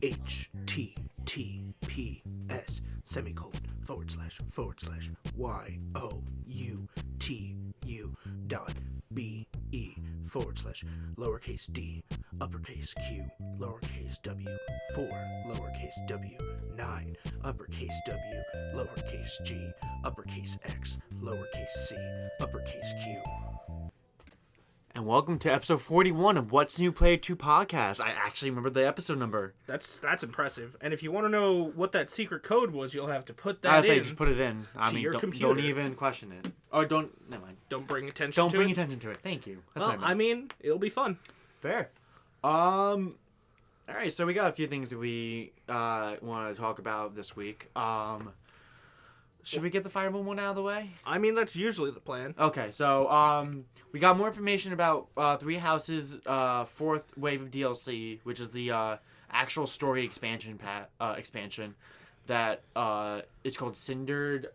https youtu.be/lowercase d uppercase q lowercase w 4 lowercase w 9 uppercase w lowercase g uppercase x lowercase c uppercase q. And welcome to episode 41 of What's New Player 2 podcast. I actually remember the episode number. That's impressive. And if you want to know what that secret code was, you'll have to put that I in. say just put it in. Your don't computer. even question it. Or never mind. Don't bring attention Don't to bring it. attention to it. Thank you. That's Well, what I mean. it'll be fun. Fair. All right, so we got a few things that we want to talk about this week. Should we get the Fire Emblem one out of the way? I mean, that's usually the plan. Okay, so we got more information about Three Houses' fourth wave of DLC, which is the actual story expansion that it's called Cindered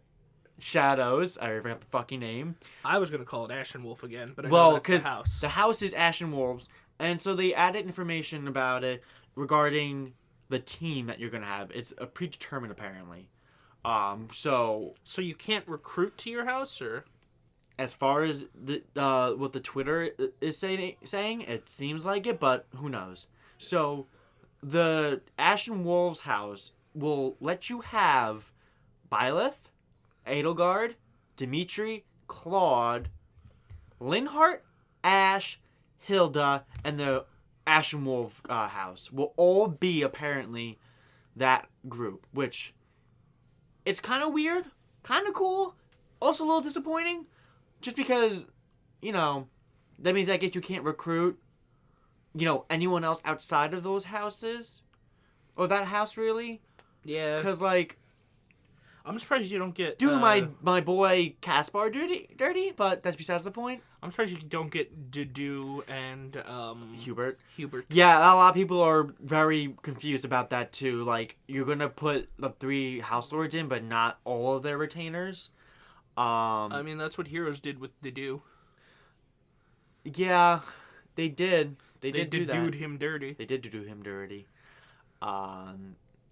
Shadows. I forgot the fucking name. I was going to call it Ashen Wolf again, but I know Well, that's because the house. the house is Ashen Wolves, and so they added information about it regarding the team that you're going to have. It's a predetermined, apparently. So you can't recruit to your house, or? As far as the what the Twitter is saying, it seems like it, but who knows? So, the Ashen Wolves house will let you have Byleth, Edelgard, Dimitri, Claude, Linhardt, Ash, Hilda, and the Ashen Wolf house will all be apparently that group, which it's kind of weird, kind of cool, also a little disappointing. Just because, that means I guess you can't recruit, anyone else outside of those houses. Or that house, really. Yeah. Because, I'm surprised you don't get... my boy Caspar dirty, but that's besides the point. I'm surprised you don't get Dudu and, Hubert. Yeah, a lot of people are very confused about that, too. You're going to put the 3 house lords in, but not all of their retainers. I mean, that's what Heroes did with Dudu. Yeah, they did. They did do that. They did him dirty. They did do him dirty.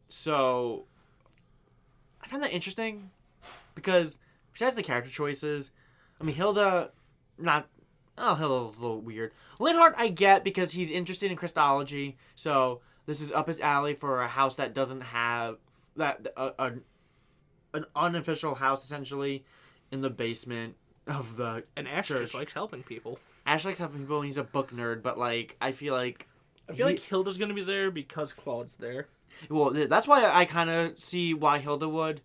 So I found that interesting because besides the character choices, I mean, Hilda's a little weird. Linhardt I get because he's interested in Christology, so this is up his alley for a house that doesn't have an unofficial house essentially in the basement of the And Ash church. just likes helping people. Ash likes helping people and he's a book nerd, but I feel like Hilda's gonna be there because Claude's there. Well, that's why I kind of see why Hilda would.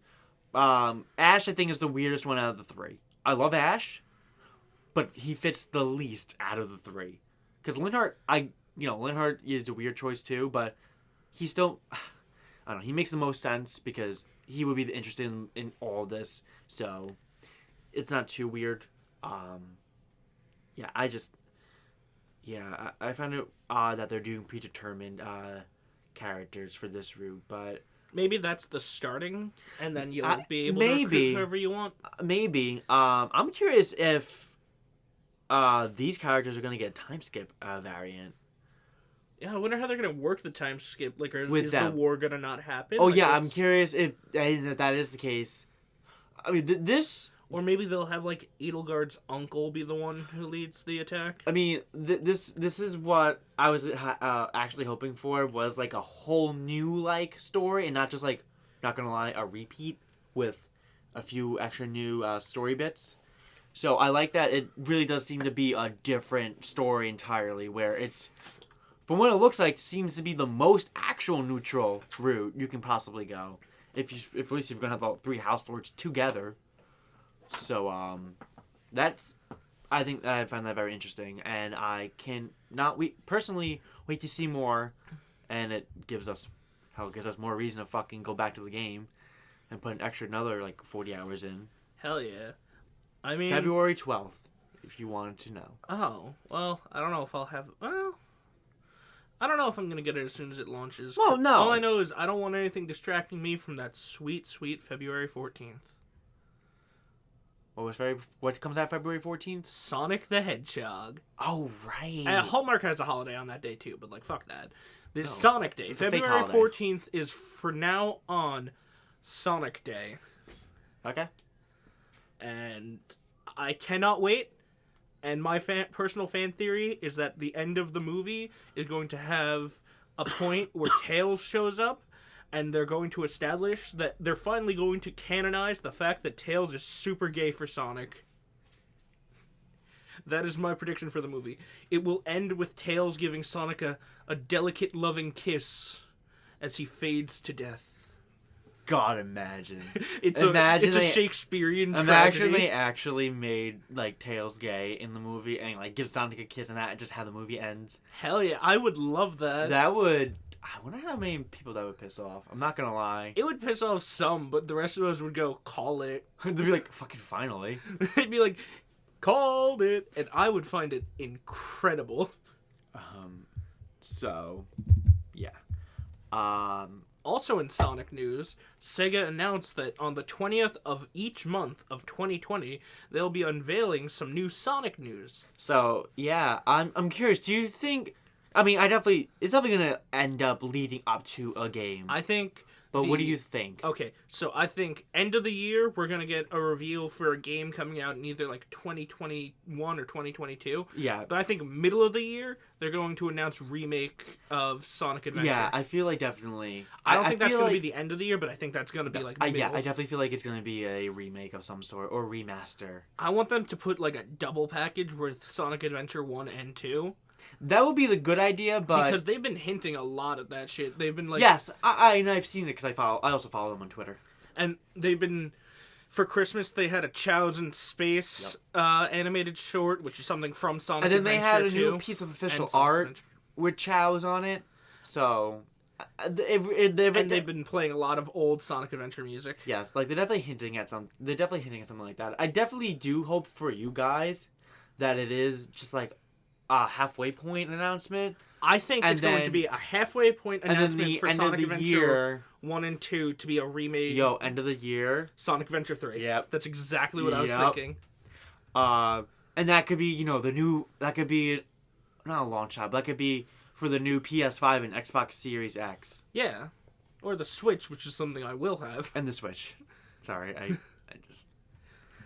Ash, I think, is the weirdest one out of the 3. I love Ash, but he fits the least out of the 3. Because Linhardt, Linhardt is a weird choice too, but he still, I don't know, he makes the most sense because he would be interested in all this, so it's not too weird. I find it odd that they're doing predetermined characters for this route, but maybe that's the starting, and then you'll be able to recruit whoever you want. Maybe. I'm curious if these characters are going to get a time skip variant. Yeah, I wonder how they're going to work the time skip. Is the war going to not happen? Oh, yeah, I'm curious if that is the case. I mean, this... Or maybe they'll have, Edelgard's uncle be the one who leads the attack. I mean, this is what I was actually hoping for, was, a whole new, story, and not just, not gonna lie, a repeat with a few extra new story bits. So I like that it really does seem to be a different story entirely, where it's, from what it looks like, seems to be the most actual neutral route you can possibly go. If at least you're gonna have the 3 house lords together. So, I think I find that very interesting, and I can not personally wait to see more, and it gives us more reason to fucking go back to the game and put another 40 hours in. Hell yeah. I mean, February 12th, if you wanted to know. Oh, well, I don't know if I'll have, I don't know if I'm going to get it as soon as it launches. Well, no. All I know is I don't want anything distracting me from that sweet, sweet February 14th. What comes out February 14th? Sonic the Hedgehog. Oh, right. Hallmark has a holiday on that day, too, but, fuck that. This Sonic Day. It's a fake February holiday. 14th is for now on Sonic Day. Okay. And I cannot wait. And my personal fan theory is that the end of the movie is going to have a point where Tails shows up, and they're going to establish that they're finally going to canonize the fact that Tails is super gay for Sonic. That is my prediction for the movie. It will end with Tails giving Sonic a delicate, loving kiss as he fades to death. God, imagine. It's Imagine a they- Shakespearean Imagine tragedy. they actually made, like, Tails gay in the movie and, like, give Sonic a kiss and that, and just how the movie ends. Hell yeah, I would love that. That would... I wonder how many people that would piss off. I'm not gonna lie. It would piss off some, but the rest of us would go, call it. They'd be like, fucking finally. They'd be like, called it. And I would find it incredible. So, yeah. Also in Sonic news, Sega announced that on the 20th of each month of 2020, they'll be unveiling some new Sonic news. So, yeah, I'm curious. Do you think... I mean, it's definitely gonna end up leading up to a game. I think... But what do you think? Okay, so I think end of the year, we're going to get a reveal for a game coming out in either like 2021 or 2022. Yeah. But I think middle of the year, they're going to announce remake of Sonic Adventure. Yeah, I feel like definitely... I don't think that's feel going to like- be the end of the year, but I think that's going to be like middle. yeah, I definitely feel like it's going to be a remake of some sort, or remaster. I want them to put like a double package with Sonic Adventure 1 and 2. That would be the good idea, but... Because they've been hinting a lot at that shit. They've been like... Yes, I've seen it because I also follow them on Twitter. And they've been... For Christmas, they had a Chow's in Space animated short, which is something from Sonic And then Adventure they had a 2, new piece of official and Sonic art Adventure. with Chow's on it. So, They've been playing a lot of old Sonic Adventure music. yes, like they're definitely hinting at something like that. I definitely do hope for you guys that it is just like a halfway point announcement. I think And it's going to then- be a halfway point And then announcement the for end Sonic of the Adventure year, 1 and 2 to be a remake. end of the year. Sonic Adventure 3. Yep. That's exactly what I was Yep. thinking. And that could be, that could be not a launch title, but that could be for the new PS5 and Xbox Series X Yeah. Or the Switch, which is something I will have. and the Switch. Sorry, I just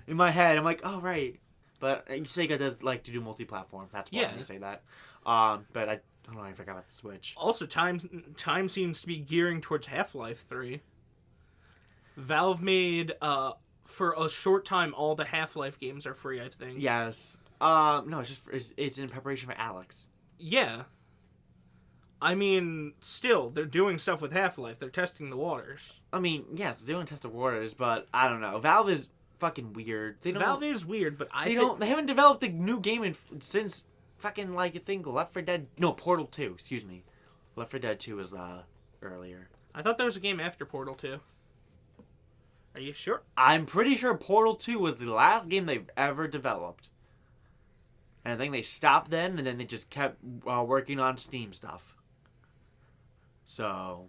in my head I'm like, oh right, but Sega does like to do multi-platform. That's why I'm Yeah. gonna say that. But I don't know. I forgot about the Switch. Also, time seems to be gearing towards Half-Life 3. Valve made, for a short time, all the Half-Life games are free, I think. Yes. No, it's in preparation for Alex. Yeah. I mean, still, they're doing stuff with Half-Life. They're testing the waters. I mean, yes, they're doing Test of Waters, but I don't know. Valve is fucking weird. They don't. Valve is weird, but They haven't developed a new game since fucking like I think Left 4 Dead. No, Portal 2. Excuse me. Left 4 Dead 2 was earlier. I thought there was a game after Portal 2. Are you sure? I'm pretty sure Portal 2 was the last game they've ever developed. And I think they stopped then, and then they just kept working on Steam stuff. So,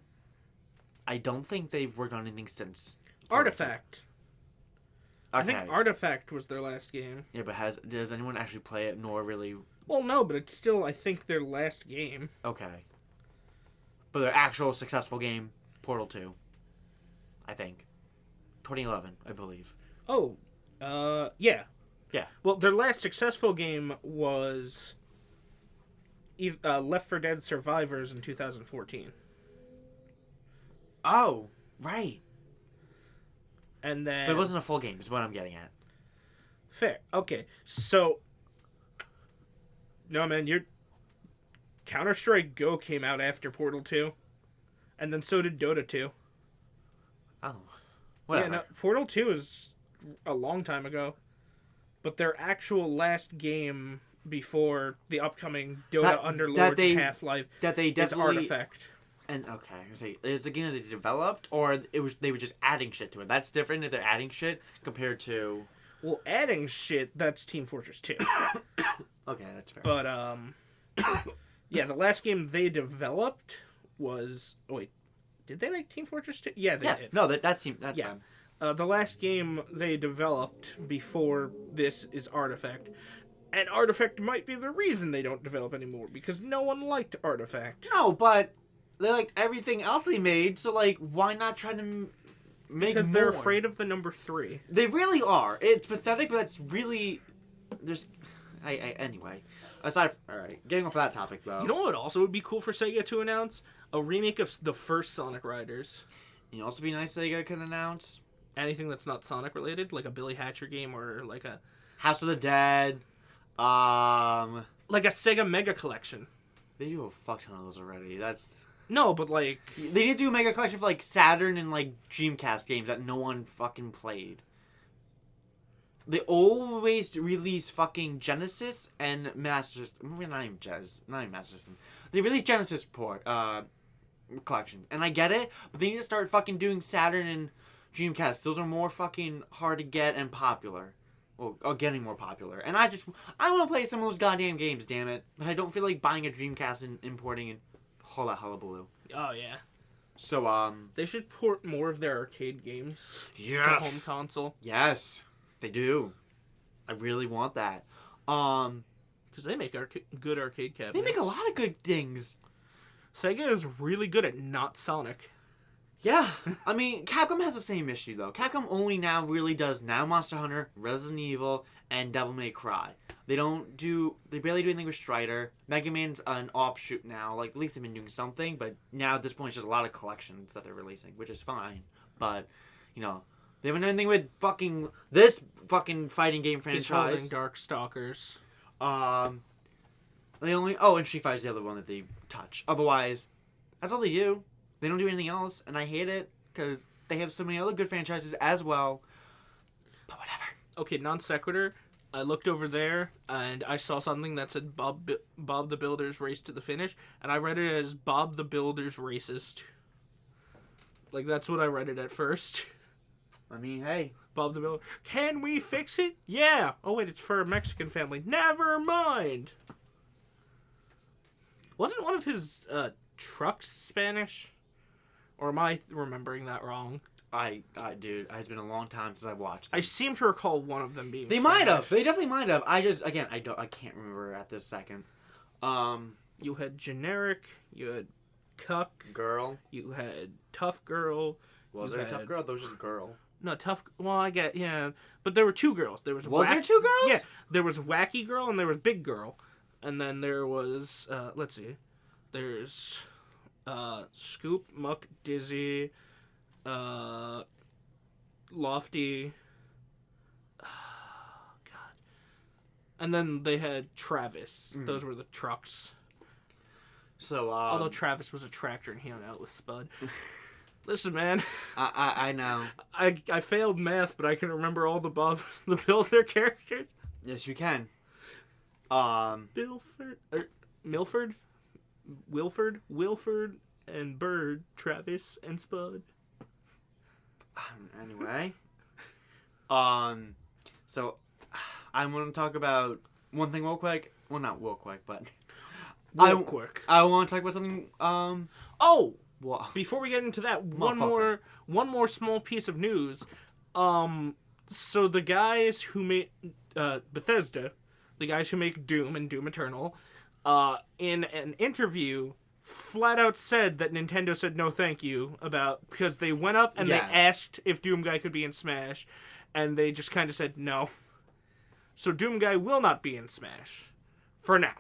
I don't think they've worked on anything since. Portal 2. Artifact. Okay. I think Artifact was their last game. Yeah, but does anyone actually play it? Nor really. Well, no, but it's still, I think, their last game. Okay. But their actual successful game, Portal 2. I think. 2011, I believe. Oh, yeah. Yeah. Well, their last successful game was Left 4 Dead Survivors in 2014. Oh, right. And then... But it wasn't a full game, is what I'm getting at. Fair. Okay, so... No, man, Counter-Strike Go came out after Portal 2. And then so did Dota 2. Oh. Whatever. Yeah, no, Portal 2 is a long time ago. But their actual last game before the upcoming Dota Underlords Half-Life that they is definitely Artifact. And okay, I was say it's a game that they developed, or they were just adding shit to it. That's different if they're adding shit compared to. Well, adding shit, that's Team Fortress 2. Okay, that's fair. But, yeah, the last game they developed was... Oh, wait. Did they make Team Fortress 2? Yeah, they did. No, that's Yeah. fine. The last game they developed before this is Artifact. And Artifact might be the reason they don't develop anymore, because no one liked Artifact. No, but they liked everything else they made, so like, why not try to make Because more? they're afraid of the number 3. They really are. It's pathetic, but that's really there's. Anyway, alright, getting off that topic though. You know what also would be cool for Sega to announce? A remake of the first Sonic Riders. You know, also be nice Sega can announce Anything that's not Sonic related, like a Billy Hatcher game or like a House of the Dead. like a Sega Mega Collection. They do a fuck ton of those already. That's No, but like they need to do a mega collection for like Saturn and like Dreamcast games that no one fucking played. They always release fucking Genesis and Master System. Not even Master System. They release Genesis collections, and I get it, but they need to start fucking doing Saturn and Dreamcast. Those are more fucking hard to get and popular. Well, getting more popular. And I want to play some of those goddamn games, damn it. But I don't feel like buying a Dreamcast and importing and all that hullabaloo. oh yeah. So, They should port more of their arcade games to home console. Yes, they do. I really want that. Because they make good arcade cabinets. They make a lot of good things. Sega is really good at not Sonic. Yeah, I mean, Capcom has the same issue, though. Capcom only now really does now Monster Hunter, Resident Evil, and Devil May Cry. They barely do anything with Strider. Mega Man's an offshoot now. Like, at least they've been doing something, but now at this point it's just a lot of collections that they're releasing, which is fine. But, you know, they haven't done anything with this fucking fighting game franchise. Darkstalkers. They only... Oh, and Street Fighter's the other one that they touch. Otherwise, that's all they do. They don't do anything else, and I hate it, because they have so many other good franchises as well. But whatever. Okay, non sequitur. I looked over there, and I saw something that said Bob the Builder's Race to the Finish, and I read it as Bob the Builder's Racist. Like, that's what I read it at first. I mean, hey. Bob the Builder. Can we fix it? Yeah. Oh, wait, it's for a Mexican family. Never mind. Wasn't one of his trucks Spanish? Or am I remembering that wrong? Dude, it's been a long time since I've watched them. I seem to recall one of them being They Spanish. might have. They definitely might have. I can't remember at this second. You had generic, you had cuck, Girl. you had tough girl. Was there a tough girl? There was just a girl. No, tough. Well, I get, yeah. But there were two girls. There was there two girls? Yeah. There was wacky girl and there was big girl. And then there was, let's see. There's Scoop, Muck, Dizzy, Lofty. God. And then they had Travis. Those were the trucks. So, Although Travis was a tractor and he hung out with Spud. Listen, man. I know. I failed math, but I can remember all the Bob the Builder characters. Yes, you can. Milford, Wilford, and Bird, Travis, and Spud. Anyway. So, I want to talk about one thing real quick. Well, not real quick, but... Real quick. I want to talk about something, Oh! What? Before we get into that, one more small piece of news. So the guys who made Bethesda, the guys who make Doom and Doom Eternal, in an interview, flat out said that Nintendo said no thank you because they went up and they asked if Doom Guy could be in Smash, and they just kind of said no. So Doom Guy will not be in Smash for now.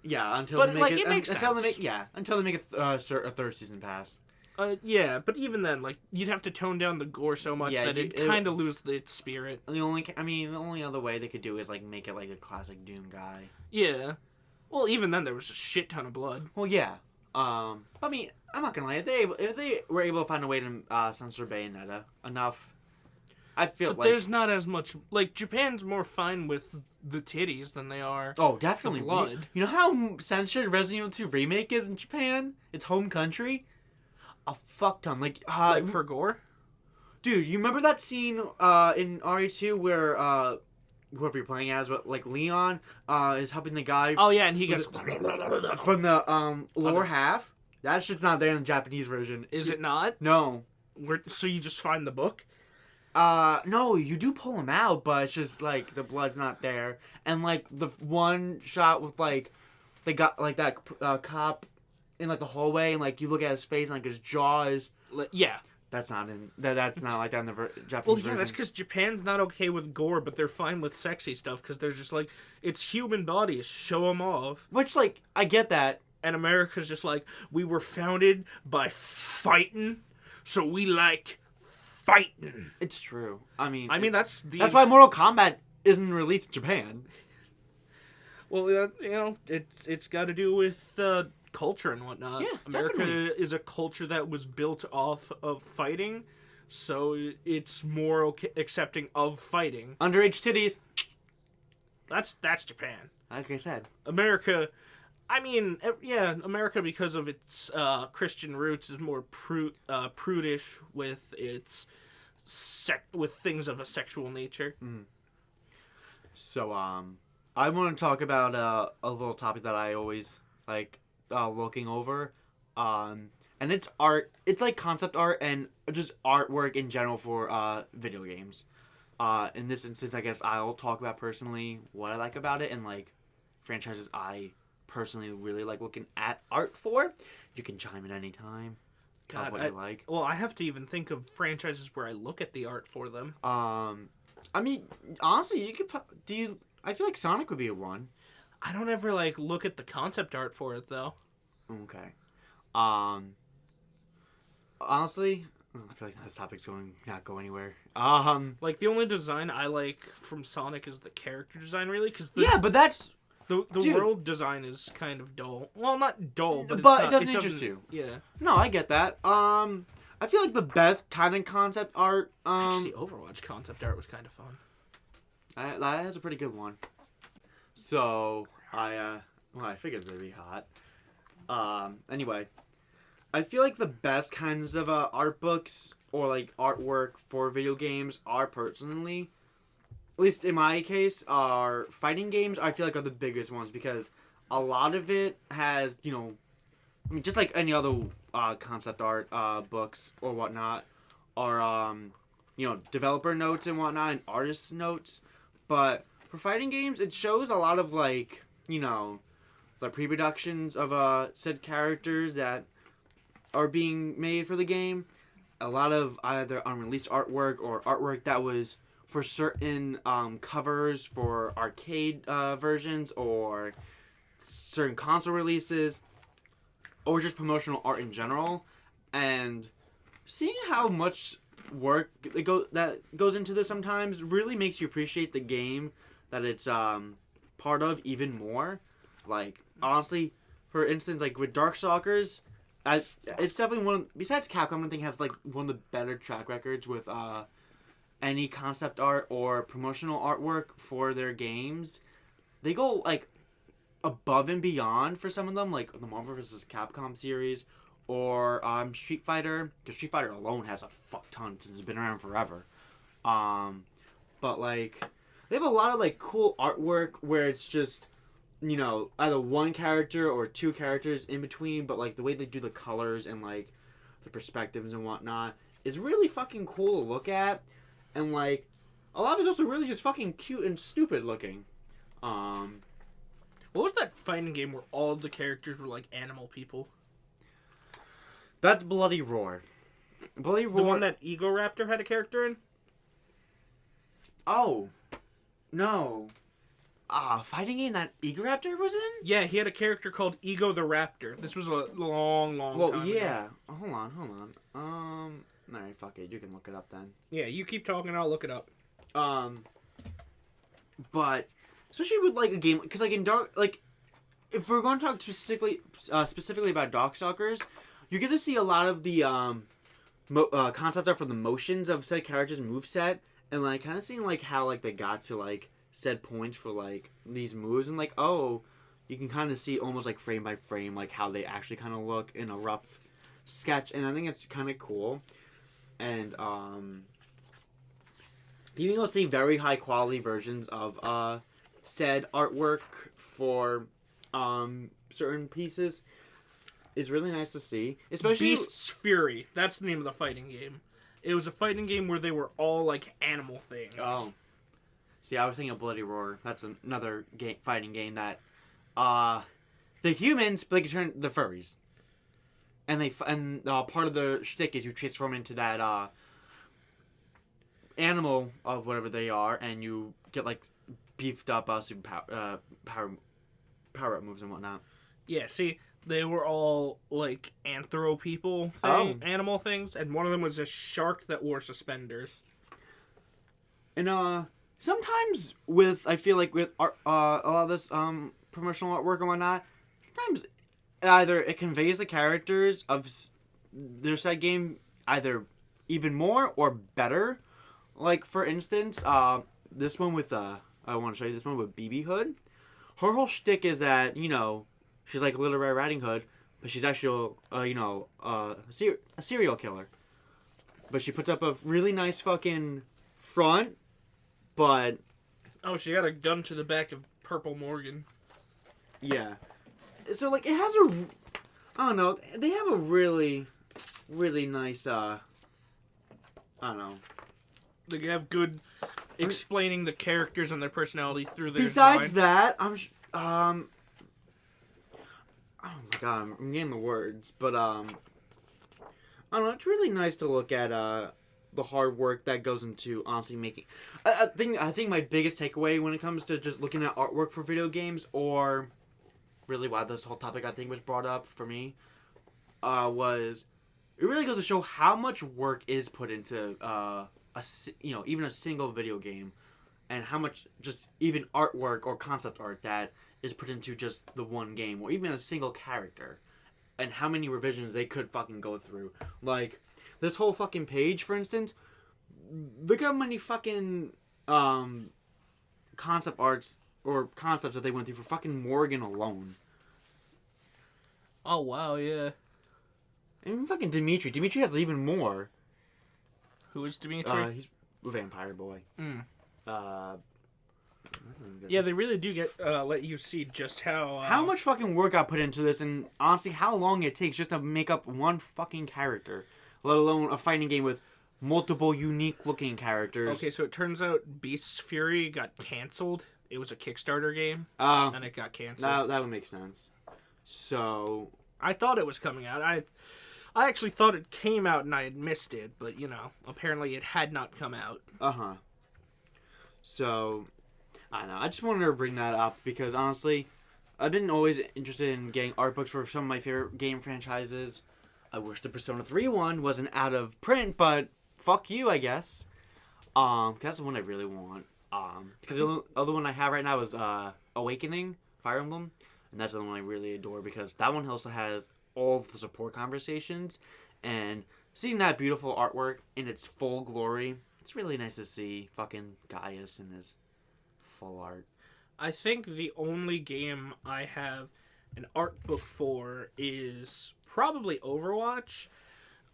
Yeah, until but, they make like, it makes until sense. Until they make a third season pass. Yeah, but even then, like, you'd have to tone down the gore so much that it kind of lose its spirit. The only other way they could do is like make it like a classic Doom Guy. Yeah. Well, even then, there was a shit ton of blood. Well, yeah. I mean, I'm not gonna lie. If they were able to find a way to censor Bayonetta enough, I feel but there's not as much. Like, Japan's more fine with the titties than they are. Oh, definitely. The blood. You know how censored Resident Evil 2 Remake is in Japan? Its home country? A fuck ton. Like for gore? Dude, you remember that scene in RE2 where whoever you're playing as, like Leon, is helping the guy. Oh yeah, and he goes from the lower half. That shit's not there in the Japanese version. Is it not? No. So you just find the book? No, you do pull him out, but it's just like the blood's not there. And like the one shot with like they got like that cop in like the hallway and like you look at his face and like his jaw is. Yeah. That's not that's not like that in the Japanese Well, yeah, version. that's because Japan's not okay with gore, but they're fine with sexy stuff because they're just like, it's human bodies, show them off. Which like I get that. And America's just like, we were founded by fighting, so we like fighting. It's true. I mean, that's why Mortal Kombat isn't released in Japan. Well, it's got to do with culture and whatnot. Yeah, America definitely. is a culture that was built off of fighting, so it's more accepting of fighting. Underage titties. That's Japan. Like I said. America, America, because of its Christian roots, is more prudish with its with things of a sexual nature. Mm. So, I want to talk about a little topic that I always like looking over, and it's art. It's like concept art and just artwork in general for video games. In this instance, I guess I'll talk about personally what I like about it and like franchises I personally really like looking at art for. You can chime in anytime. God, what you like. Well, I have to even think of franchises where I look at the art for them. I mean, honestly, you could. I feel like Sonic would be a one. I don't ever like look at the concept art for it though. Okay. Honestly, I feel like this topic's not go anywhere. Like the only design I like from Sonic is the character design, really, because yeah, but that's the dude. World design is kind of dull. Well, not dull, but it doesn't interest you. Yeah. No, I get that. I feel like the best kind of concept art. Actually, Overwatch concept art was kind of fun. That has a pretty good one. So I figured they'd be hot. Anyway, I feel like the best kinds of art books or like artwork for video games are personally, at least in my case, are fighting games. I feel like are the biggest ones because a lot of it has just like any other concept art books or whatnot, are developer notes and whatnot and artist notes. But for fighting games, it shows a lot of like the pre-productions of said characters that are being made for the game. A lot of either unreleased artwork or artwork that was for certain covers for arcade versions or certain console releases, or just promotional art in general. And seeing how much work that goes into this sometimes really makes you appreciate the game that it's part of even more. Like, honestly, for instance, like with Darkstalkers, it's definitely one of, besides Capcom, I think has like one of the better track records with any concept art or promotional artwork for their games. They go like above and beyond for some of them, like the Marvel vs. Capcom series or Street Fighter, because Street Fighter alone has a fuck ton since it's been around forever. But like they have a lot of like cool artwork where it's just either one character or two characters in between, but like the way they do the colors and like the perspectives and whatnot is really fucking cool to look at, and like a lot of it's also really just fucking cute and stupid looking. What was that fighting game where all the characters were like animal people? That's Bloody Roar. Bloody Roar. The one that Ego Raptor had a character in? Oh. No. Fighting game that Ego Raptor was in? Yeah, he had a character called Ego the Raptor. This was a long time yeah. ago. Hold on. Alright, fuck it. You can look it up then. Yeah, you keep talking, I'll look it up. But especially with like a game, because like in if we're going to talk specifically about Darkstalkers, you get to see a lot of the concept art for the motions of said characters' moveset, and like kind of seeing like how like they got to like said points for like these moves, and like you can kind of see almost like frame by frame like how they actually kind of look in a rough sketch, and I think it's kind of cool. And you can go see very high quality versions of said artwork for certain pieces. It's really nice to see, especially Beast's Fury. That's the name of the fighting game. It was a fighting game where they were all like animal things. Oh, see, I was thinking of Bloody Roar. That's another fighting game that the humans, but they can turn the furries. and part of the shtick is you transform into that animal of whatever they are, and you get like beefed up super power up moves and whatnot. Yeah, see, they were all like animal things, and one of them was a shark that wore suspenders. And sometimes I feel like with art, a lot of this promotional artwork and whatnot, sometimes either it conveys the characters of their said game either even more or better. Like for instance, this one with I want to show you this one with BB Hood. Her whole shtick is that she's like Little Red Riding Hood, but she's actually a serial killer. But she puts up a really nice fucking front. But oh, she got a gun to the back of Purple Morgan. Yeah, so like it has I don't know. They have a really, really nice. I don't know. They have good explaining the characters and their personality through their Besides design. that, oh my god, I'm getting the words, but I don't know. It's really nice to look at the hard work that goes into honestly making. I think my biggest takeaway when it comes to just looking at artwork for video games, or really why this whole topic I think was brought up for me, was it really goes to show how much work is put into even a single video game, and how much just even artwork or concept art that is put into just the one game, or even a single character, and how many revisions they could fucking go through. Like this whole fucking page, for instance, look how many fucking concept arts or concepts that they went through for fucking Morgan alone. Oh wow, yeah. And fucking Dimitri. Dimitri has even more. Who is Dimitri? He's a vampire boy. Yeah, they really do let you see just how much fucking work I put into this, and honestly, how long it takes just to make up one fucking character, let alone a fighting game with multiple unique-looking characters. Okay, so it turns out Beast's Fury got canceled. It was a Kickstarter game, and and it got canceled. That would make sense. So I thought it was coming out. I actually thought it came out and I had missed it, but apparently it had not come out. So I don't know. I just wanted to bring that up because honestly, I've been always interested in getting art books for some of my favorite game franchises. I wish the Persona 3 one wasn't out of print, but fuck you, I guess. That's the one I really want. Because the other one I have right now is Awakening, Fire Emblem, and that's the one I really adore because that one also has all the support conversations, and seeing that beautiful artwork in its full glory, it's really nice to see fucking Gaius in his full art. I think the only game I have an art book for is probably Overwatch.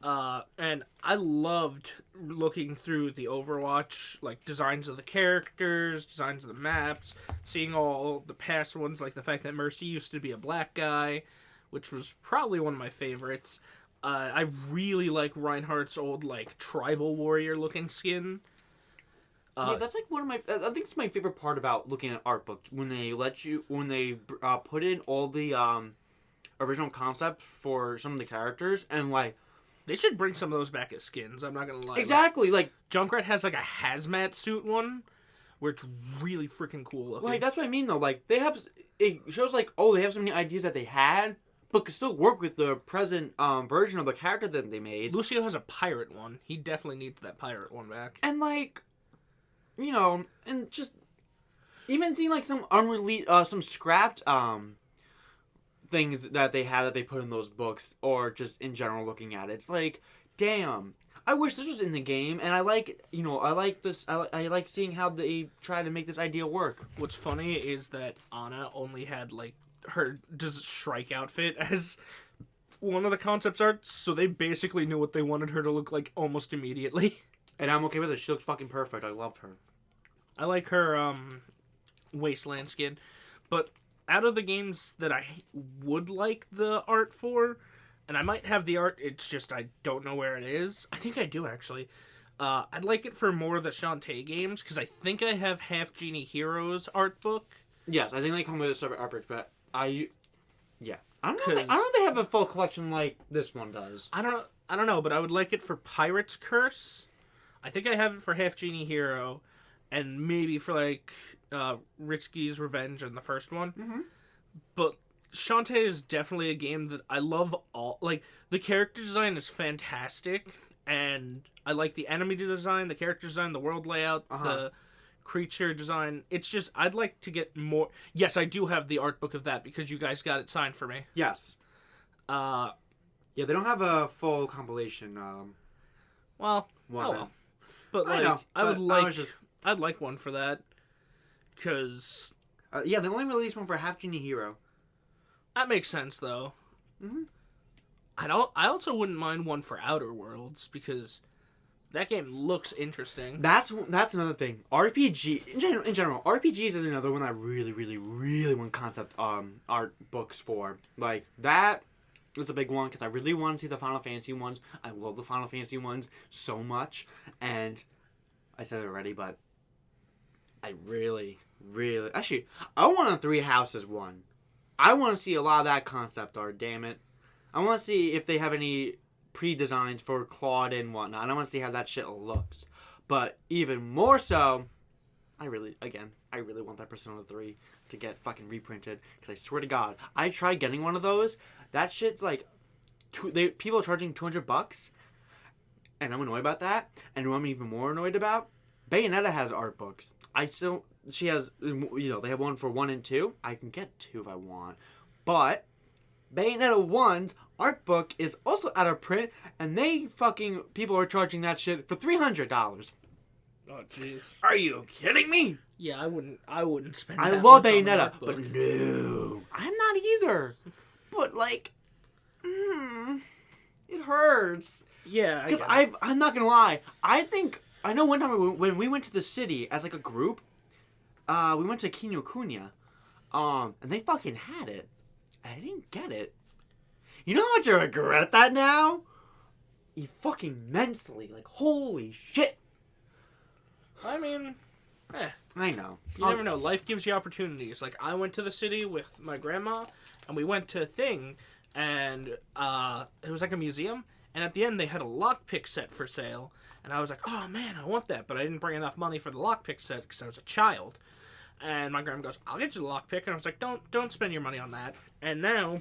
And I loved looking through the Overwatch, like, designs of the characters, designs of the maps, seeing all the past ones, like the fact that Mercy used to be a black guy, which was probably one of my favorites. I really like Reinhardt's old, like, tribal warrior-looking skin. Yeah, that's like one of my. I think it's my favorite part about looking at art books when they put in all the original concept for some of the characters, and like they should bring some of those back as skins. I'm not gonna lie. Exactly, like Junkrat has like a hazmat suit one, where it's really freaking cool looking. Like that's what I mean though. Like they have, it shows like they have so many ideas that they had, but could still work with the present version of the character that they made. Lucio has a pirate one. He definitely needs that pirate one back. And like. And just even seeing like some unreleased, some scrapped things that they have that they put in those books, or just in general looking at it, it's like, damn, I wish this was in the game. And I like this. I like seeing how they try to make this idea work. What's funny is that Anna only had like her Shrike outfit as one of the concept arts, so they basically knew what they wanted her to look like almost immediately. And I'm okay with it. She looks fucking perfect. I loved her. I like her wasteland skin. But out of the games that I would like the art for, and I might have the art, it's just I don't know where it is. I think I do, actually. I'd like it for more of the Shantae games, because I think I have Half Genie Heroes art book. Yes, I think they come with a separate art book, but I don't know if they have a full collection like this one does. I don't know, but I would like it for Pirate's Curse. I think I have it for Half Genie Hero, and maybe for like Ritsuki's Revenge in the first one. Mm-hmm. But Shantae is definitely a game that I love. Like the character design is fantastic, and I like the enemy design, the character design, the world layout, the creature design. It's just I'd like to get more. Yes, I do have the art book of that because you guys got it signed for me. Yes. Yeah, they don't have a full compilation. Well, well. But like, I know, I'd like one for that, because yeah, they only released one for Half Genie Hero. That makes sense though. Mm-hmm. I also wouldn't mind one for Outer Worlds because that game looks interesting. That's another thing. RPG in general, RPGs is another one I really, really, really want concept art books for. Like that is a big one because I really want to see the Final Fantasy ones. I love the Final Fantasy ones so much, and I said it already, but I really, really actually I want a Three Houses one. I want to see a lot of that concept art. Damn it, I want to see if they have any pre-designs for Claude and whatnot. I want to see how that shit looks. But even more so, I really want that Persona 3 to get fucking reprinted. Because I swear to God, I tried getting one of those. That shit's like, people are charging $200, and I'm annoyed about that. And what I'm even more annoyed about, Bayonetta has art books. She has, they have one for 1 and 2. I can get 2 if I want, but Bayonetta 1's art book is also out of print, and people are charging that shit for $300. Oh jeez. Are you kidding me? Yeah, I wouldn't spend. I that love much on an Bayonetta, art book. but no, I'm not either. But like, it hurts. Yeah, Because I'm not gonna lie. I know one time when we went to the city as like a group, we went to Kinokuniya, and they fucking had it. I didn't get it. You know how much I regret that now? Fucking immensely. Like, holy shit. I mean, I know. You never know. Life gives you opportunities. Like, I went to the city with my grandma, and we went to a thing, and it was like a museum, and at the end they had a lockpick set for sale, and I was like, oh man, I want that, but I didn't bring enough money for the lockpick set because I was a child. And my grandma goes, I'll get you the lockpick. And I was like, don't spend your money on that. And now,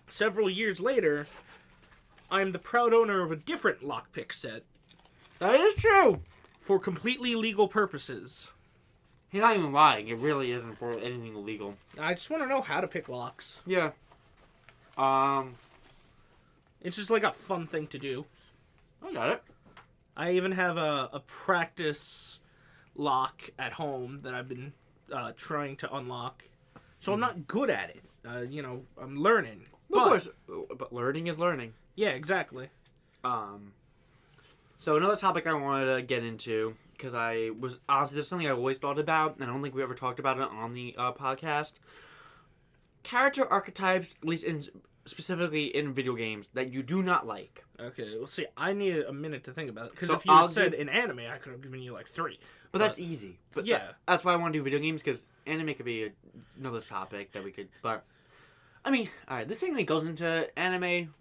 several years later, I'm the proud owner of a different lockpick set. That is true. For completely legal purposes. He's not even lying. It really isn't for anything illegal. I just want to know how to pick locks. Yeah. It's just like a fun thing to do. I got it. I even have a practice lock at home that I've been trying to unlock. So I'm not good at it. I'm learning. Of course. But learning is learning. Yeah, exactly. So another topic I wanted to get into, because honestly, this is something I've always thought about, and I don't think we ever talked about it on the podcast. Character archetypes, at least specifically in video games, that you do not like. Okay, well, see, I need a minute to think about it. Because So if you had said in anime, I could have given you like 3. But that's easy. But yeah. That's why I want to do video games, because anime could be another topic that we could... But, I mean, alright, this thing that goes into anime,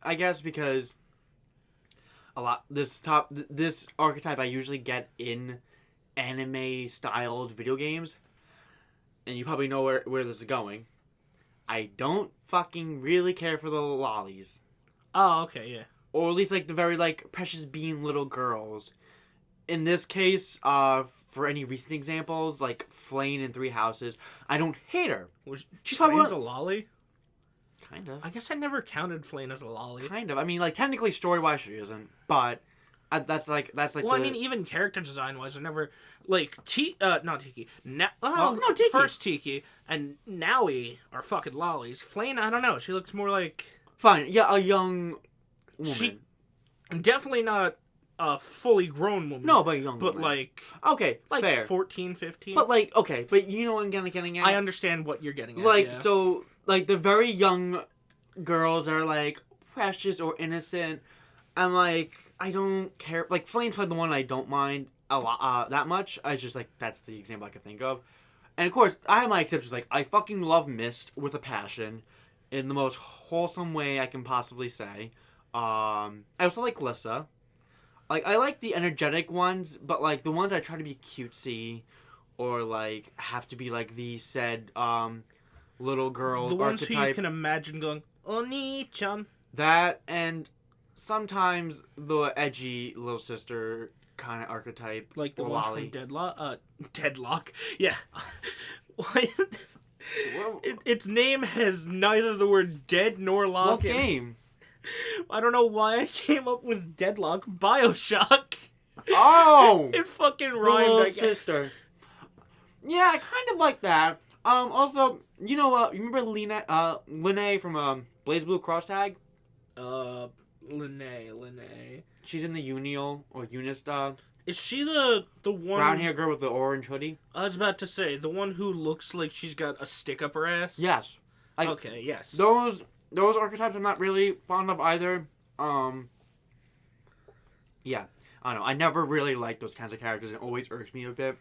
I guess, because this archetype I usually get in anime-styled video games, and you probably know where this is going. I don't fucking really care for the lollies. Oh, okay, yeah. Or at least, like, the very, like, precious being little girls. In this case, for any recent examples, like Flane in Three Houses, I don't hate her. She's probably a lolly? Kind of. I guess I never counted Flane as a lolly. Kind of. I mean, like, technically, story-wise, she isn't. But that's like well, I mean, even character design-wise, I never... Like, not Tiki. No, Tiki. First Tiki and Naui are fucking lollies. Flane, I don't know. She looks more like... Fine. Yeah, a young woman. She... Definitely not a fully grown woman. No, but a young but woman. like... Okay, like fair. 14, 15. But, like, okay. But you know what I'm getting at? I understand what you're getting at, like, yeah. So, like, the very young girls are, like, precious or innocent. I'm like, I don't care. Like, Flame's probably the one I don't mind a lot, that much. I just, like, that's the example I could think of. And, of course, I have my exceptions. Like, I fucking love Mist with a passion. in the most wholesome way I can possibly say. I also like Lissa. Like, I like the energetic ones, but, like, the ones that try to be cutesy or, like, have to be, like, the said, little girl The ones archetype. who you can imagine going, Oni-chan. That, and sometimes the edgy little sister kind of archetype. Like the or ones lolly. from Deadlock. Deadlock? Yeah. Well, Its name has neither the word dead nor lock what in it. game? I don't know why I came up with Deadlock. BioShock. Oh! It fucking The rhymed, little I guess. sister. Yeah, I kind of like that. Also, you know, you remember Linnae from, Blaze Blue Cross Tag? Linnae. She's in the Unial, or Unist, Is she the one... brown hair girl with the orange hoodie. I was about to say, the one who looks like she's got a stick up her ass? Yes. Like, Okay, yes. Those archetypes I'm not really fond of either. Yeah. I don't know. I never really liked those kinds of characters. It always irks me a bit.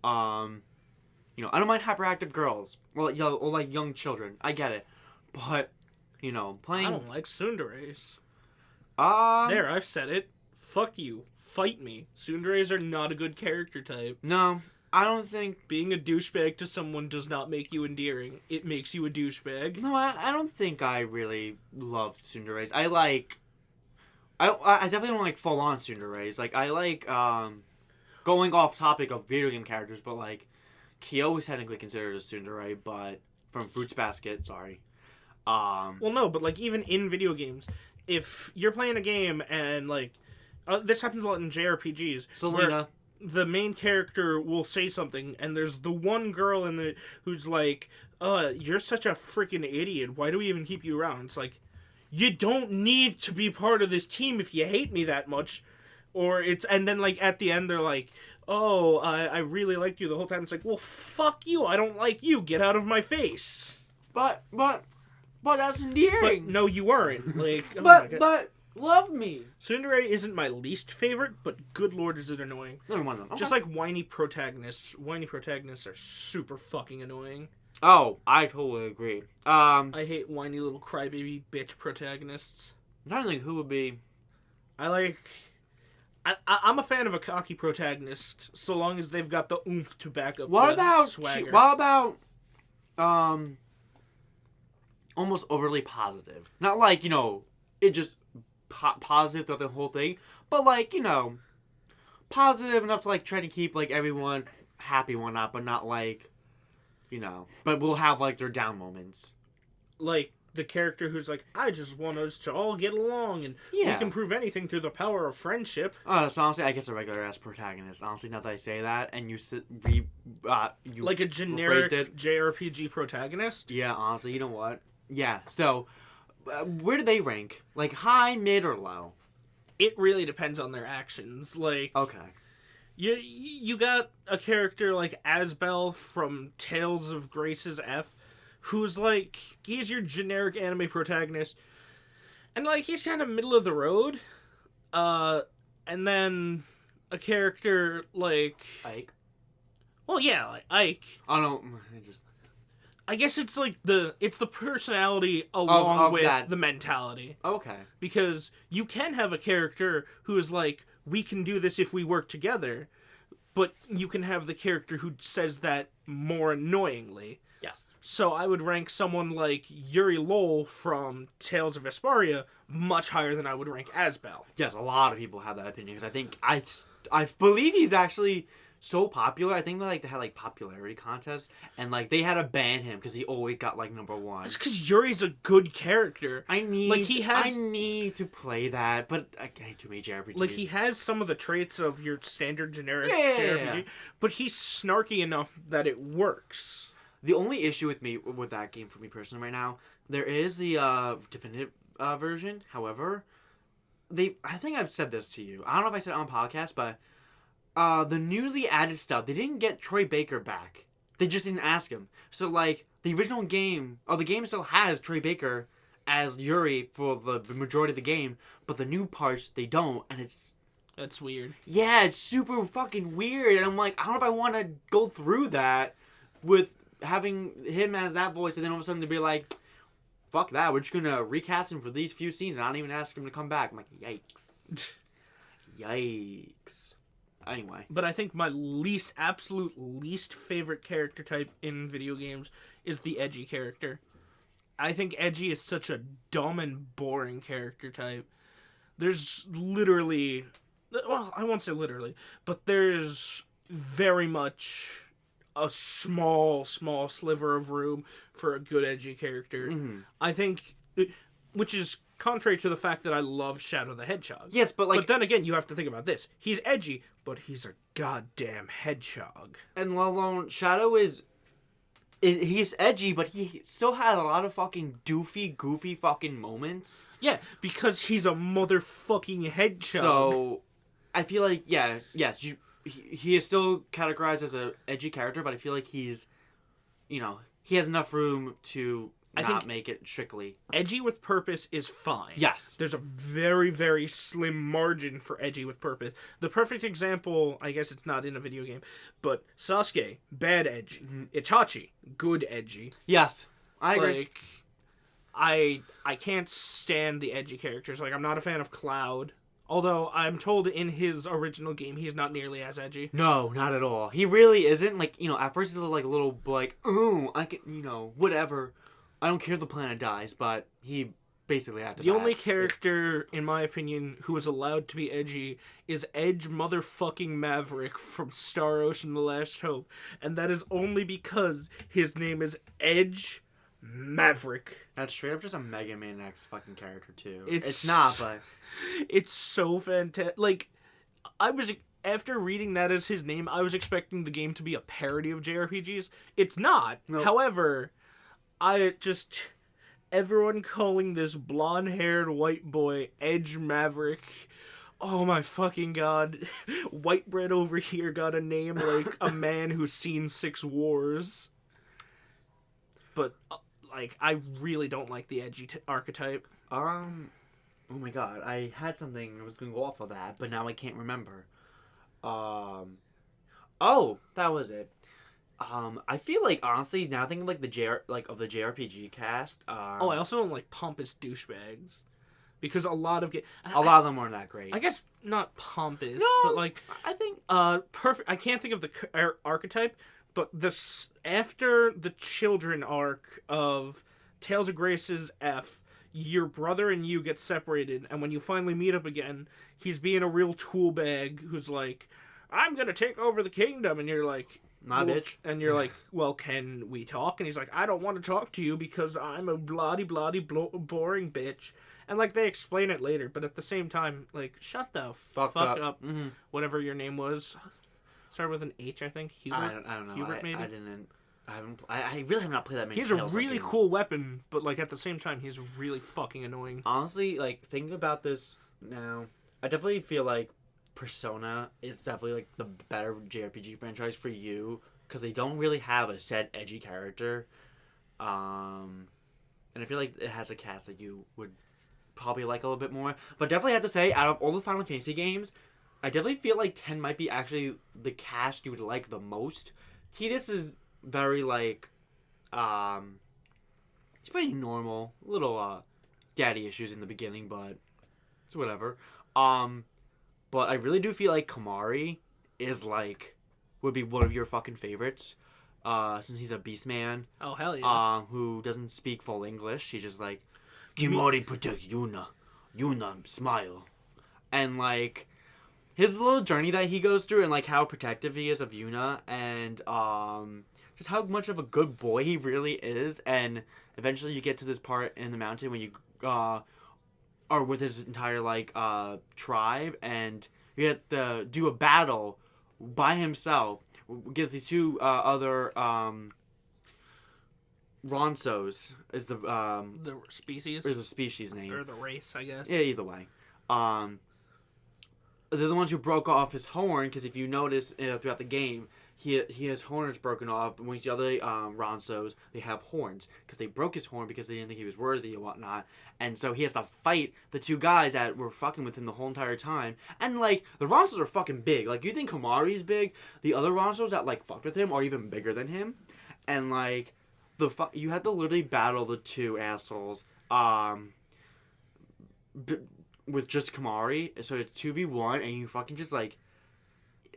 You know, I don't mind hyperactive girls. Or like young children. I get it. But, you know, playing... I don't like tsunderes. Um, There, I've said it. Fuck you. Fight me. Tsunderes are not a good character type. No, I don't think... Being a douchebag to someone does not make you endearing. It makes you a douchebag. No, I don't think I really love tsunderes. I definitely don't like full-on tsunderes. Like, I like, going off topic of video game characters, but, like, Kyo is technically considered a tsundere, but... From Fruits Basket, sorry. Well, no, but, like, even in video games, if you're playing a game and, like... this happens a lot in JRPGs. Selena. The main character will say something, and there's the one girl in the who's like, you're such a freaking idiot. Why do we even keep you around? It's like, you don't need to be part of this team if you hate me that much. And then, like, at the end, they're like, oh, I really liked you the whole time. It's like, well, fuck you. I don't like you. Get out of my face. But that's endearing. But no, you weren't. Like, oh my God. but love me. Tsundere isn't my least favorite, but good lord is it annoying. Never mind them. Okay. Just like whiny protagonists. Whiny protagonists are super fucking annoying. Oh, I totally agree. I hate whiny little crybaby bitch protagonists. I'm trying to think who would be. I'm a fan of a cocky protagonist, so long as they've got the oomph to back up What the about swagger. almost overly positive? Not like, you know, it just positive throughout the whole thing, but like, you know, positive enough to like try to keep like everyone happy and whatnot, but not like, you know, but we'll have like their down moments. Like the character who's like, I just want us to all get along, and we Yeah. can prove anything through the power of friendship. So honestly, I guess a regular ass protagonist. Honestly, now that I say that, and you you Like a generic rephrased it. JRPG protagonist. Yeah, honestly, you know what? Yeah. So, where do they rank? Like high, mid, or low? It really depends on their actions. Like, Okay. you got a character like Asbel from Tales of Grace's F, who's like, he's your generic anime protagonist, and like he's kind of middle of the road. And then a character like, Ike. well, yeah, like Ike. I don't. I guess it's like it's the personality along of with that. the mentality. Okay. Because you can have a character who is like, we can do this if we work together, but you can have the character who says that more annoyingly. Yes. So I would rank someone like Yuri Lowell from Tales of Vesperia much higher than I would rank Asbel. Yes, a lot of people have that opinion because I think I believe he's actually so popular. I think they had like popularity contests and like they had to ban him because he always got like number one. That's because Yuri's a good character. I I need to play that, but I hate too many JRPGs. Like, he has some of the traits of your standard generic Yeah. JRPG, but he's snarky enough that it works. The only issue with that game for me personally right now, there is the definitive version. However, I think I've said this to you. I don't know if I said it on podcast, but the newly added stuff, they didn't get Troy Baker back. They just didn't ask him. So like the original game, the game still has Troy Baker as Yuri for the majority of the game, but the new parts they don't, and That's weird. yeah, it's super fucking weird. And I'm like, I don't know if I want to go through that with having him as that voice, and then all of a sudden to be like, fuck that. We're just gonna recast him for these few scenes and not even ask him to come back. I'm like, yikes. Yikes. Anyway. But I think my absolute least favorite character type in video games is the edgy character. I think edgy is such a dumb and boring character type. There's literally, well, I won't say literally, but there's very much a small sliver of room for a good edgy character. Mm-hmm. I think, which is contrary to the fact that I love Shadow the Hedgehog. Yes, but like... But then again, you have to think about this. He's edgy, but he's a goddamn hedgehog. And let alone, Shadow is... He's edgy, but he still had a lot of fucking goofy fucking moments. Yeah, because he's a motherfucking hedgehog. So, I feel like, yes, he is still categorized as an edgy character, but I feel like he's, he has enough room to not make it strictly. Edgy with purpose is fine. Yes. There's a very, very slim margin for edgy with purpose. The perfect example, I guess it's not in a video game, but Sasuke, bad edgy. Mm-hmm. Itachi, good edgy. Yes. I agree. Like, I can't stand the edgy characters. Like, I'm not a fan of Cloud. Although, I'm told in his original game, he's not nearly as edgy. No, not at all. He really isn't. Like, at first he's like a little, like, ooh, I can, whatever. I don't care if the planet dies, but he basically had to die. The only character, in my opinion, who is allowed to be edgy is Edge motherfucking Maverick from Star Ocean The Last Hope. And that is only because his name is Edge Maverick. That's straight up just a Mega Man X fucking character, too. It's not, but... It's so fantastic. Like, after reading that as his name, I was expecting the game to be a parody of JRPGs. It's not. Nope. However... everyone calling this blonde-haired white boy Edge Maverick. Oh my fucking god. White bread over here got a name like a man who's seen 6 wars. But, I really don't like the edgy archetype. Oh my god, I had something, I was going to go off of that, but now I can't remember. Oh, that was it. I feel like, honestly, now thinking like of the JRPG cast. I also don't like pompous douchebags, because a lot of them aren't that great. I guess not pompous, no, but like I think perfect. I can't think of the archetype, but after the children arc of Tales of Grace's F, your brother and you get separated, and when you finally meet up again, he's being a real tool bag who's like, "I'm gonna take over the kingdom," and you're like. Nah, bitch. And you're like, well, can we talk? And he's like, I don't want to talk to you because I'm a boring bitch. And, like, they explain it later, but at the same time, like, shut the fuck up. Mm-hmm. Whatever your name was. Started with an H, I think. Hubert? I don't know. Hubert, maybe? I really have not played that many. He's a really cool weapon, but, like, at the same time, he's really fucking annoying. Honestly, like, thinking about this now, I definitely feel like Persona is definitely like the better JRPG franchise for you because they don't really have a set edgy character, and I feel like it has a cast that you would probably like a little bit more. But definitely have to say, out of all the Final Fantasy games, I definitely feel like 10 might be actually the cast you would like the most. Tidus is very like, he's pretty normal, little daddy issues in the beginning, but it's whatever. But I really do feel like Kamari is like would be one of your fucking favorites, since he's a beast man. Oh hell yeah! Who doesn't speak full English. He's just like, Kimari protect Yuna, Yuna smile, and like his little journey that he goes through and like how protective he is of Yuna and just how much of a good boy he really is. And eventually you get to this part in the mountain when you are with his entire like tribe, and you get to do a battle by himself against these two other Ronsos is the species is the species name or the race, I guess. Yeah, either way. They're the ones who broke off his horn, because if you notice throughout the game, he has horns broken off. And when the other Ronsos, they have horns because they broke his horn because they didn't think he was worthy and whatnot. And so he has to fight the two guys that were fucking with him the whole entire time. And like the Ronsos are fucking big. Like you think Kamari's big, the other Ronsos that like fucked with him are even bigger than him. And like you had to literally battle the two assholes. With just Kamari, so it's 2v1, and you fucking just like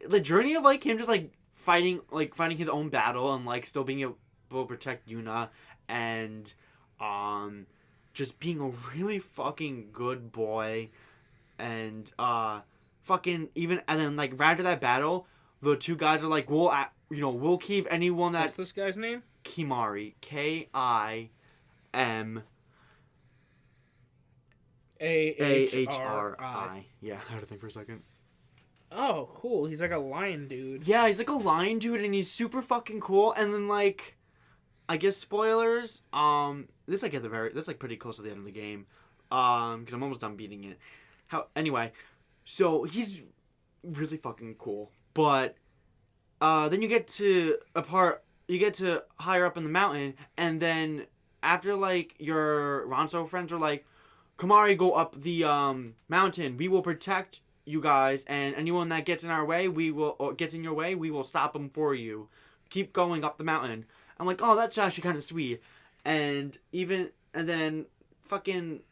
the journey of like him just like fighting his own battle and like still being able to protect Yuna and just being a really fucking good boy and fucking even and then like right after that battle, the two guys are like we'll keep anyone that What's this guy's name? Kimari Kim AHRI. Yeah, I had to think for a second. Oh, cool. He's like a lion dude. Yeah, he's like a lion dude, and he's super fucking cool. And then like, I guess spoilers. This like this like pretty close to the end of the game. Because I'm almost done beating it. Anyway, so he's really fucking cool. But then you get to higher up in the mountain, and then after like your Ronso friends are like, Kamari, go up the mountain. We will protect you guys, and anyone that gets in your way, we will stop them for you. Keep going up the mountain. I'm like, oh, that's actually kind of sweet. And then fucking,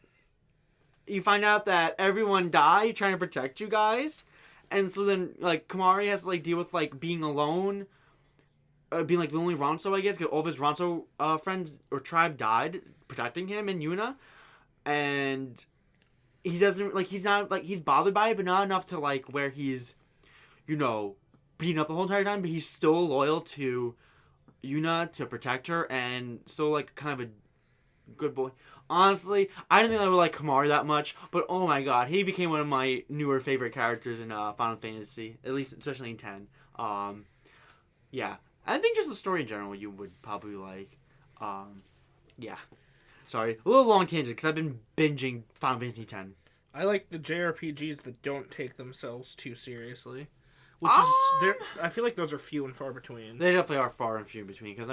you find out that everyone died trying to protect you guys, and so then like Kamari has to like deal with like being alone, being like the only Ronso, I guess, because all of his Ronso friends or tribe died protecting him and Yuna. And he doesn't, like, he's not, like, he's bothered by it, but not enough to, like, where he's, beating up the whole entire time, but he's still loyal to Yuna to protect her, and still, like, kind of a good boy. Honestly, I didn't think I would like Kamari that much, but oh my god, he became one of my newer favorite characters in Final Fantasy, at least, especially in 10. Yeah. I think just the story in general you would probably like. Yeah. Sorry, a little long tangent because I've been binging Final Fantasy X. I like the JRPGs that don't take themselves too seriously. Which is, I feel like those are few and far between. They definitely are far and few in between because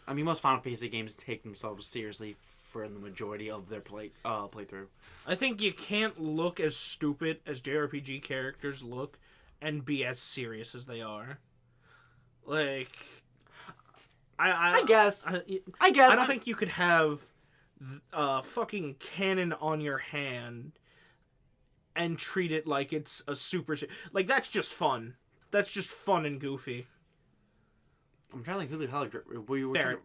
most Final Fantasy games take themselves seriously for the majority of their playthrough. I think you can't look as stupid as JRPG characters look and be as serious as they are. Like, I guess. I don't think you could have fucking cannon on your hand and treat it like it's a super... Like, that's just fun. That's just fun and goofy. I'm trying to think who the hell... Barrett.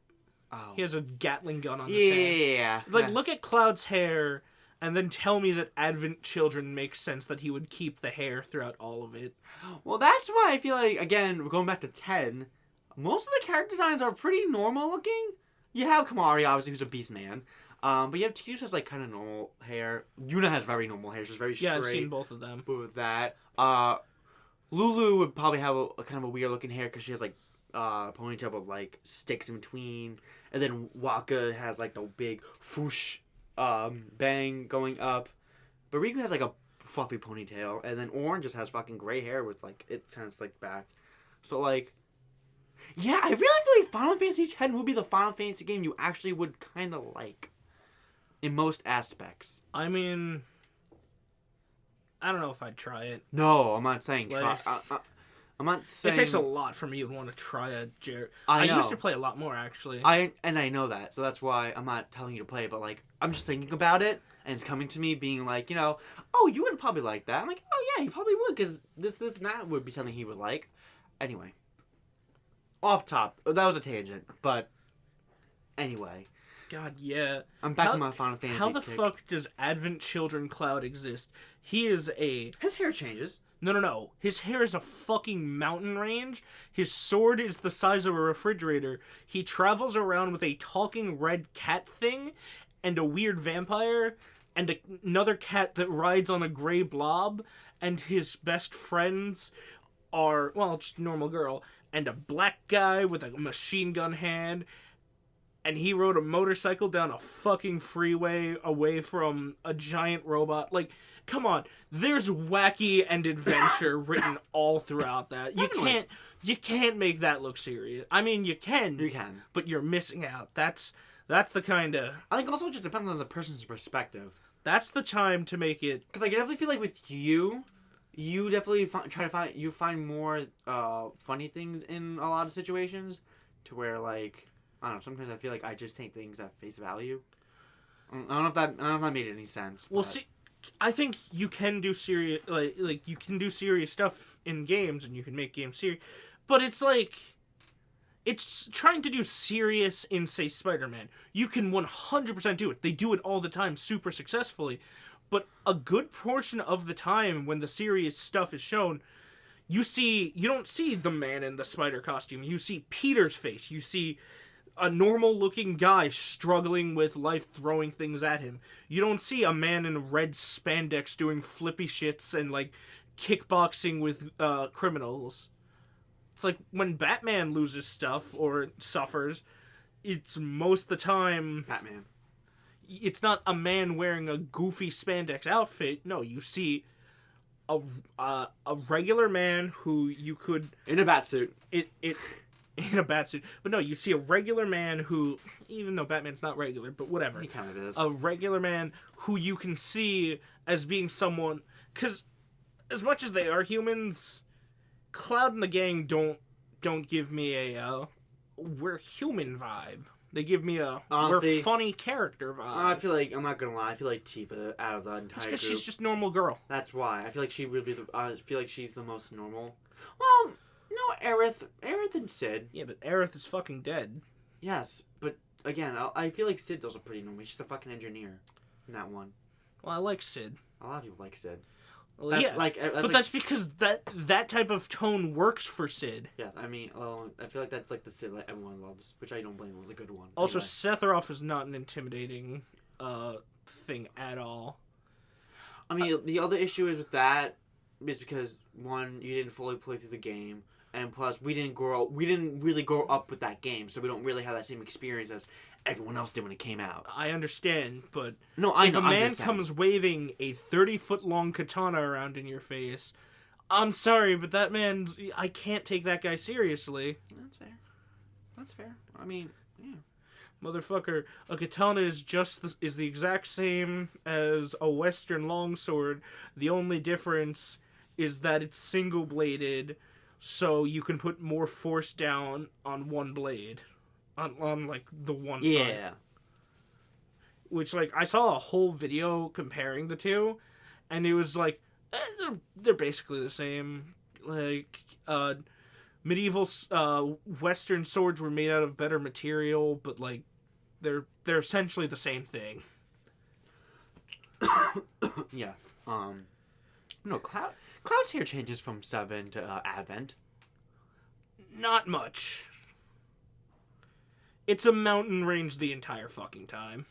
Oh. He has a Gatling gun on his hand. Yeah. Like, look at Cloud's hair and then tell me that Advent Children makes sense that he would keep the hair throughout all of it. Well, that's why I feel like, again, going back to 10, most of the character designs are pretty normal looking. You have Kamari, obviously, who's a beast man. But you have Tidus has like kind of normal hair. Yuna has very normal hair. She's very straight. Yeah, I've seen both of them. With that, Lulu would probably have a kind of a weird looking hair because she has like ponytail with like sticks in between, and then Waka has like the big foosh bang going up. But Riku has like a fluffy ponytail, and then Orange just has fucking gray hair with like it kind of slicked back. So like. Yeah, I really feel like Final Fantasy X would be the Final Fantasy game you actually would kind of like. In most aspects. I mean, I don't know if I'd try it. No, I'm not saying try. I'm not saying... It takes a lot for me to want to try a I used to play a lot more, actually. I know that, so that's why I'm not telling you to play it, but, like, I'm just thinking about it, and it's coming to me being like, oh, you would probably like that. I'm like, oh, yeah, he probably would, because this, and that would be something he would like. Anyway. Off top. That was a tangent, but... Anyway... God, yeah. I'm back in my Final Fantasy How the kick. fuck does Advent Children Cloud exist? He is a... His hair changes. No. His hair is a fucking mountain range. His sword is the size of a refrigerator. He travels around with a talking red cat thing and a weird vampire and another cat that rides on a gray blob. And his best friends are, well, just a normal girl and a black guy with a machine gun hand. And he rode a motorcycle down a fucking freeway away from a giant robot. Like, come on. There's wacky and adventure written all throughout that. You can't make that look serious. I mean, you can. You can. But you're missing out. That's the kind of... I think also it just depends on the person's perspective. That's the time to make it... Because I definitely feel like with you definitely find more funny things in a lot of situations to where, like... I don't know. Sometimes I feel like I just take things at face value. I don't know if that made any sense. Well, but... see, I think you can do serious like you can do serious stuff in games, and you can make games serious, but it's like it's trying to do serious in, say, Spider-Man. You can 100% do it. They do it all the time, super successfully. But a good portion of the time, when the serious stuff is shown, you don't see the man in the spider costume. You see Peter's face. You see a normal-looking guy struggling with life, throwing things at him. You don't see a man in red spandex doing flippy shits and, like, kickboxing with criminals. It's like when Batman loses stuff or suffers, it's most of the time... Batman. It's not a man wearing a goofy spandex outfit. No, you see a regular man who you could... In a batsuit. In a batsuit. But no, you see a regular man who, even though Batman's not regular, but whatever. He kind of is. A regular man who you can see as being someone... Because as much as they are humans, Cloud and the gang don't give me a we're human vibe. They give me a Honestly, we're funny character vibe. I feel like, I'm not gonna lie, I feel like Tifa out of the entire because group. she's just a normal girl. That's why. I feel like she would be I feel like she's the most normal. Well, no, Aerith and Sid. Yeah, but Aerith is fucking dead. Yes, but again, I feel like Sid's also pretty normal. She's a fucking engineer in that one. Well, I like Sid. A lot of people like Sid. Well, That's yeah, that's that's because that type of tone works for Sid. Yes, I mean, I feel like that's like the Sid that everyone loves, which I don't blame. Was a good one. Also, Anyway. Sephiroth is not an intimidating thing at all. I mean, the other issue is with that is because one, you didn't fully play through the game, and plus we didn't really grow up with that game, so we don't really have that same experience as everyone else did when it came out. I understand, but No, if a man comes waving a 30-foot-long katana around in your face, I'm sorry, but I can't take that guy seriously. That's fair. I mean, yeah. Motherfucker, a katana is the exact same as a Western longsword. The only difference is that it's single-bladed, so you can put more force down on one blade. On like, the one side. Yeah. Which, like, I saw a whole video comparing the two, and it was like, they're basically the same. Like, medieval Western swords were made out of better material, but, like, they're essentially the same thing. Yeah. No, Cloud's hair changes from 7 to Advent. Not much. It's a mountain range the entire fucking time.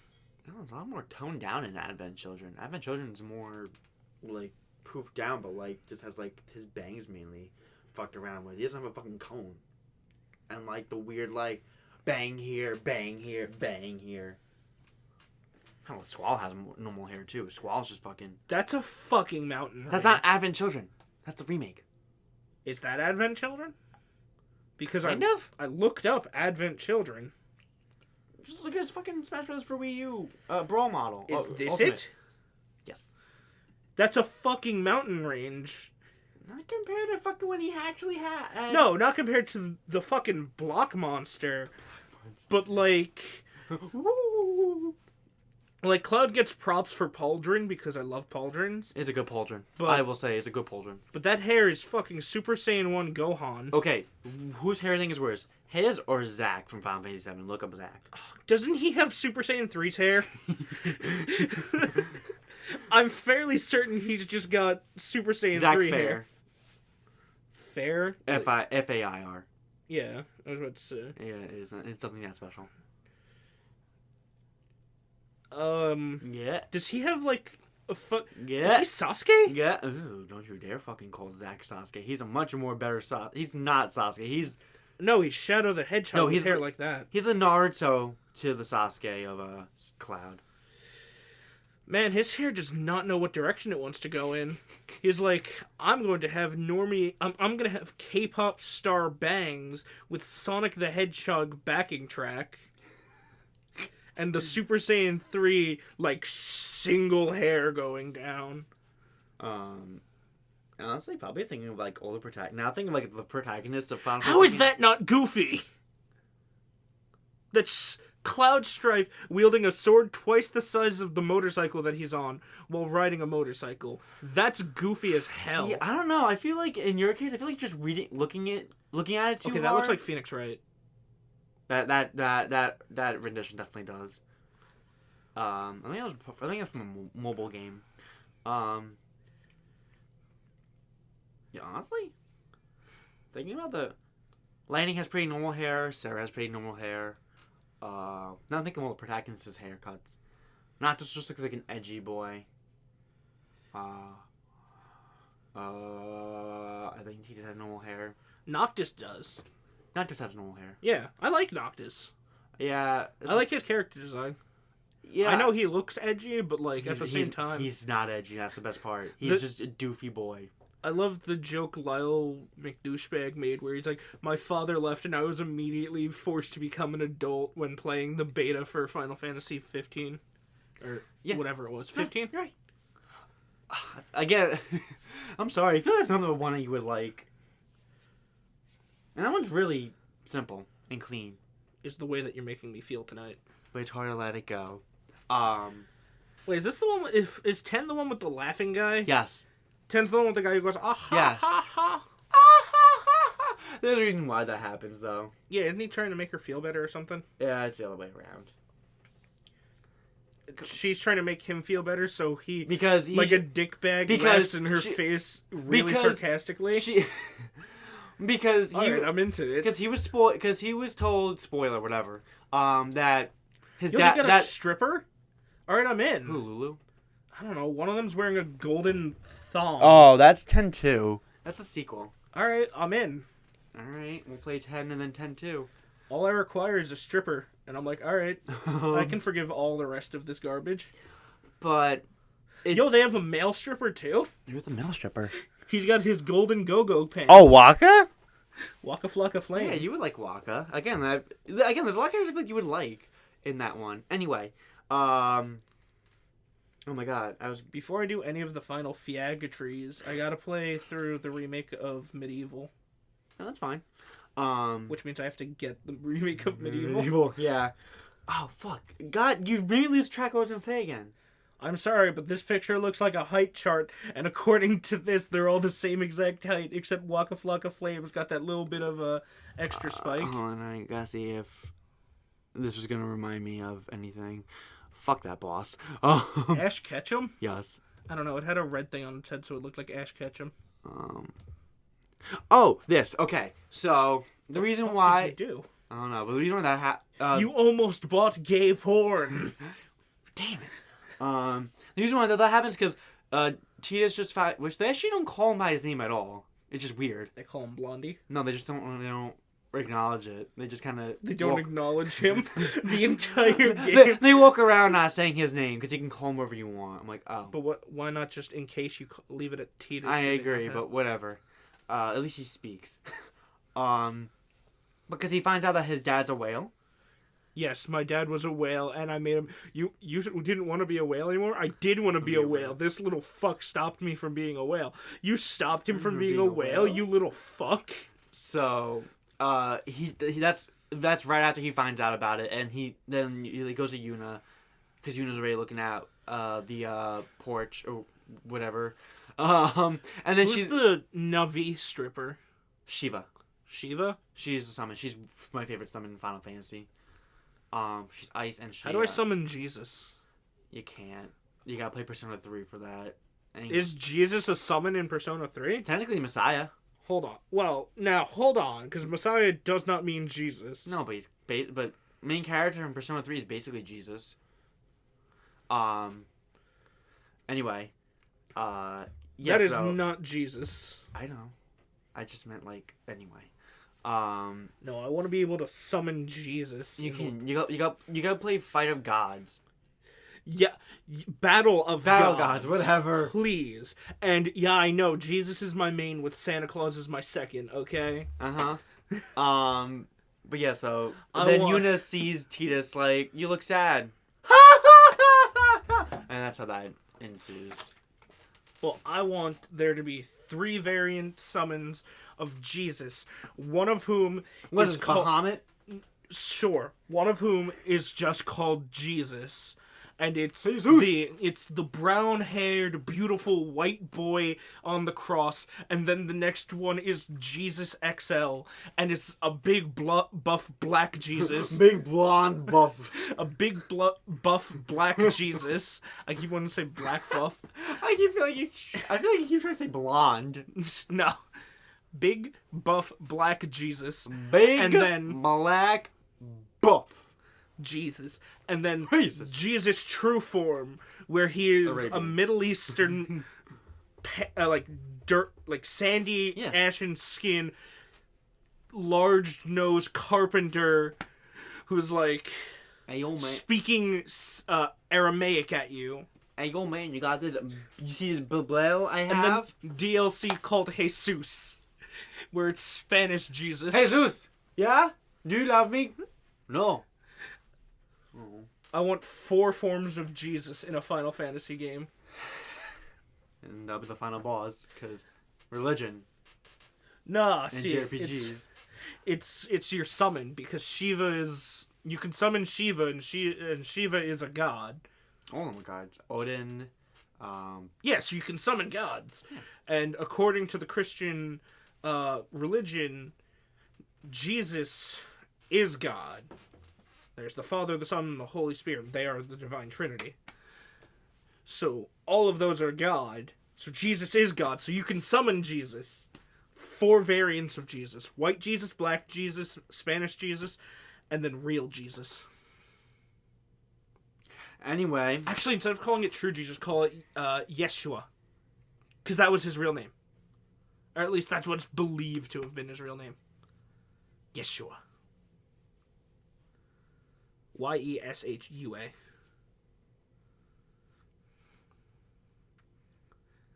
No, it's a lot more toned down in Advent Children. Advent Children's more, like, poofed down, but, like, just has, like, his bangs mainly fucked around with. He doesn't have a fucking comb. And, like, the weird, like, bang here, bang here, bang here. Hell, Squall has normal hair, too. Squall's just fucking... That's a fucking mountain That's range. not Advent Children. That's the remake. Is that Advent Children? Because Kind of? I looked up Advent Children. Just look at his fucking Smash Bros. For Wii U Brawl model. Is this Ultimate. it? Yes. That's a fucking mountain range. Not compared to fucking when he actually had... No, not compared to the fucking block monster. But, like... Like, Cloud gets props for pauldron because I love pauldrons. It's a good pauldron. But- I will say it's a good pauldron. But that hair is fucking Super Saiyan 1 Gohan. Okay, whose hair thing is worse? His or Zack from Final Fantasy VII? Look up Zack. Doesn't he have Super Saiyan 3's hair? I'm fairly certain he's just got Super Saiyan Zack 3 Fair. hair. Fair? Fair. Yeah, I was about to say. Yeah, it's something that special. Yeah. Does he have, like, a Yeah. Is he Sasuke? Yeah. Ooh, don't you dare fucking call Zack Sasuke. He's a much more better Sasuke. He's not Sasuke. He's Shadow the Hedgehog with he's hair the- like that. the Naruto to the Sasuke of Cloud. Man, his hair does not know what direction it wants to go in. He's like, I'm going to have I'm going to have K-pop star bangs with Sonic the Hedgehog backing track. And the Super Saiyan 3, like, single hair going down. Honestly, probably thinking of, like, all the protagonists. Now thinking of, like, the protagonist of Final How is Fantasy. that not Goofy? That's Cloud Strife wielding a sword twice the size of the motorcycle that he's on while riding a motorcycle. That's goofy as hell. See, I don't know. I feel like in your case, I feel like just looking at it too Okay, hard. that looks like Phoenix Wright. That rendition definitely does. I think it was from a mobile game. Yeah, honestly, thinking about the Lightning has pretty normal hair. Sarah has pretty normal hair. Now I'm thinking of all the protagonists' haircuts. Noctis just looks like an edgy boy. I think he just has normal hair. Noctis does. Noctis has normal hair. Yeah, I like Noctis. Yeah, I like his character design. Yeah, I know he looks edgy, but like at the same time, he's not edgy. That's the best part. He's just a doofy boy. I love the joke Lyle McDouchebag made where he's like, my father left and I was immediately forced to become an adult when playing the beta for Final Fantasy 15. Or whatever it was. 15? You're right. Again, I'm sorry. I feel like that's another one that you would like. And that one's really simple and clean. Is the way that you're making me feel tonight. But it's hard to let it go. Wait, is this the one is 10 the one with the laughing guy? Yes. 10's the one with the guy who goes, ah ha Yes. ha ha. There's a reason why that happens, though. Yeah, isn't he trying to make her feel better or something? Yeah, it's the other way around. She's trying to make him feel better, so he Because like a dickbag laughs in her face really sarcastically. Because he, Alright, I'm into it. Because he was told, spoiler, whatever, that his You dad, got a stripper? Alright, I'm in. Who, Lulu? I don't know. One of them's wearing a golden thong. Oh, that's 10-2. That's a sequel. Alright, I'm in. Alright, we'll play 10 and then 10-2. All I require is a stripper. And I'm like, alright, I can forgive all the rest of this garbage. But it's... Yo, they have a male stripper too? You're the male stripper. He's got his golden go-go pants. Oh, Waka? Waka Flocka Flame. Yeah, you would like Waka. Again, there's a lot of characters I feel like you would like in that one. Anyway, oh my god, Before I do any of the final Fiagatries, I gotta play through the remake of Medieval. No, that's fine. Which means I have to get the remake of Medieval. Yeah. Oh, fuck. God, you made me lose track of what I was going to say again. I'm sorry, but this picture looks like a height chart, and according to this, they're all the same exact height, except Waka Flocka Flame's got that little bit of a extra spike. Hold on, I gotta see if this was going to remind me of anything. Fuck that boss. Ash Ketchum? Yes. I don't know, it had a red thing on its head, so it looked like Ash Ketchum. Oh, this. Okay. So, the reason why... What did you do? I don't know, but the reason why that you almost bought gay porn. Damn it. The reason why that happens is because Tita's just fat, which they actually don't call him by his name at all. It's just weird. They call him Blondie. No, they just don't acknowledge it. They just kind of... They don't acknowledge him the entire game. They walk around not saying his name because you can call him whatever you want. I'm like, oh. But why not just in case you leave it at Tita's? I agree, but whatever. At least he speaks. Because he finds out that his dad's a whale. Yes, my dad was a whale, and I made him... You didn't want to be a whale anymore? I did want to be a whale. This little fuck stopped me from being a whale. You stopped him from being a whale, you little fuck. So, that's right after he finds out about it, and he goes to Yuna, because Yuna's already looking at the porch or whatever. And then Who's the Navi stripper? Shiva. Shiva? She's a summon. She's my favorite summon in Final Fantasy. She's ice and she... How do I summon Jesus? You can't. You gotta play Persona 3 for that. And Is Jesus a summon in Persona 3? technically Messiah. Hold on. Well, now, hold on, because Messiah does not mean Jesus. No, but but main character in Persona 3 is basically Jesus. Anyway. Yeah, that is not Jesus. I know. I just meant, like, anyway. No, I want to be able to summon Jesus. You gotta play Fight of Gods. Yeah, Battle of Gods, whatever. Please. And yeah, I know Jesus is my main with Santa Claus is my second. Okay. But yeah, so then Yuna sees Tidus like, you look sad, and that's how that ensues. Well, I want there to be 3 variant summons of Jesus, one of whom What is Bahamut? Sure. One of whom is just called Jesus. And it's the brown-haired, beautiful white boy on the cross, and then the next one is Jesus XL, and it's a big buff black Jesus, Big blonde buff. a big buff black Jesus. I keep wanting to say black buff. I feel like you keep trying to say blonde. No, big buff black Jesus, Big and then black buff. Jesus, and then Jesus. Jesus true form, where he is Arabian. a Middle Eastern, like dirt, like sandy, Yeah. ashen skin, large nose carpenter, who's like Hey, yo, man. speaking Aramaic at you. Hey, yo, man, you got this. You see this Bible I And have? then DLC called Jesus, where it's Spanish Jesus. Jesus! Yeah? Do you love me? No. I want 4 forms of Jesus in a Final Fantasy game. And that'll be the final boss, because religion Nah, and see, JRPGs. it's your summon, because Shiva is, you can summon Shiva, and Shiva is a god. Oh my god. Odin. Yes, you can summon gods. And according to the Christian religion, Jesus is God. There's the Father, the Son, and the Holy Spirit. They are the Divine Trinity. So all of those are God. So Jesus is God. So you can summon Jesus. 4 variants of Jesus. White Jesus, black Jesus, Spanish Jesus, and then real Jesus. Anyway. Actually, instead of calling it true Jesus, call it Yeshua. Because that was his real name. Or at least that's what's believed to have been his real name. Yeshua. Yeshua.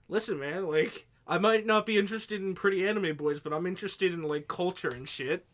Listen, man, like, I might not be interested in pretty anime boys, but I'm interested in, like, culture and shit.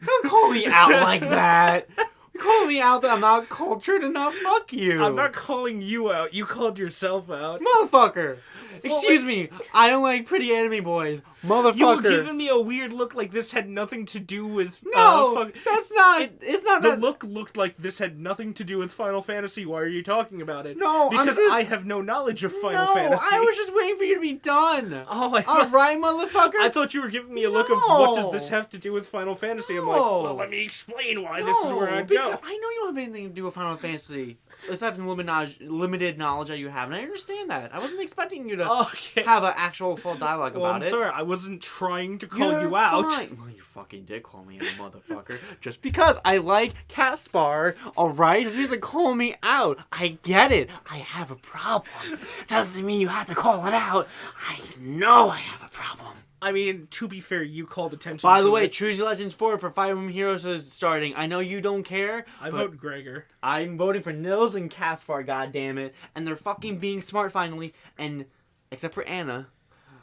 Don't call me out like that. You call me out that I'm not cultured enough? Fuck you. I'm not calling you out. You called yourself out. Motherfucker. Excuse like- me. I don't like pretty anime boys. Motherfucker. You were giving me a weird look like this had nothing to do with... No, that's not... it's not The that... look looked like this had nothing to do with Final Fantasy. Why are you talking about it? No, I'm because just- I have no knowledge of Final no, Fantasy. I was just waiting for you to be done. Oh, I thought, Alright, motherfucker? I thought you were giving me a look of what does No. this have to do with Final Fantasy. I'm like, No. well, let me explain why this is where I because go. I know you don't have anything to do with Final Fantasy. Aside from limited knowledge that you have, and I understand that. I wasn't expecting you to Okay. have an actual full dialogue Well, about I'm it. sorry. I wasn't trying to call You're you out. fine. Well, you fucking did call me out, motherfucker. Just because I like Caspar, alright? Doesn't mean to call me out. I get it. I have a problem. Doesn't mean you have to call it out. I know I have a problem. I mean, to be fair, you called attention By to the way, it. Choose Your Legends 4 for Fire Emblem Heroes is starting. I know you don't care. I but vote Gregor. I'm voting for Nils and Caspar, goddammit. And they're fucking being smart finally. And, except for Anna,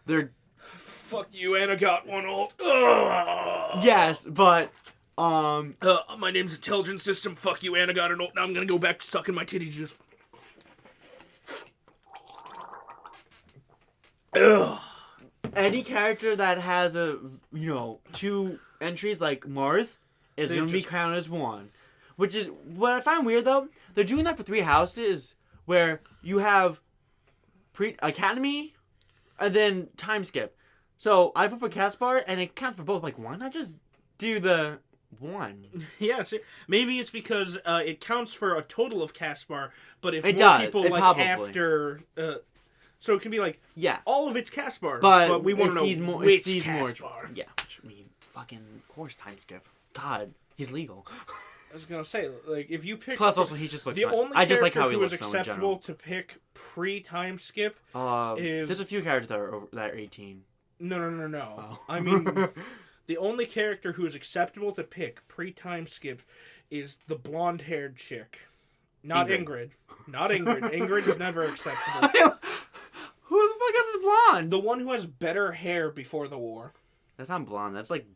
they're... Fuck you, Anna got one ult. Ugh. Yes, but... My name's Intelligence System. Fuck you, Anna got an ult. Now I'm gonna go back to sucking my titty juice. Ugh. Any character that has a, 2 entries like Marth is They going to be just- counted as 1. Which is, what I find weird though, they're doing that for 3 houses where you have Academy and then Time Skip. So I vote for Caspar and it counts for both. Like, why not just do the 1? Yeah, see, maybe it's because it counts for a total of Caspar, but if It more does, people it like probably. after, so it can be like Yeah. all of it's Caspar, But we want it to know sees more, which it sees Caspar. more. Yeah, which, I mean, fucking, of course, Time Skip. God, he's legal. I was gonna say, like, if you pick Plus, also, he just looks the nice. only I just like character how he who is looks, though, in acceptable general. to pick pre-time skip There's a few characters that are 18. No. Oh. I mean, the only character who is acceptable to pick pre-time skip is the blonde-haired chick. Not Ingrid. Not Ingrid. Ingrid is never acceptable. Who the fuck is this blonde? The one who has better hair before the war. That's not blonde. That's like.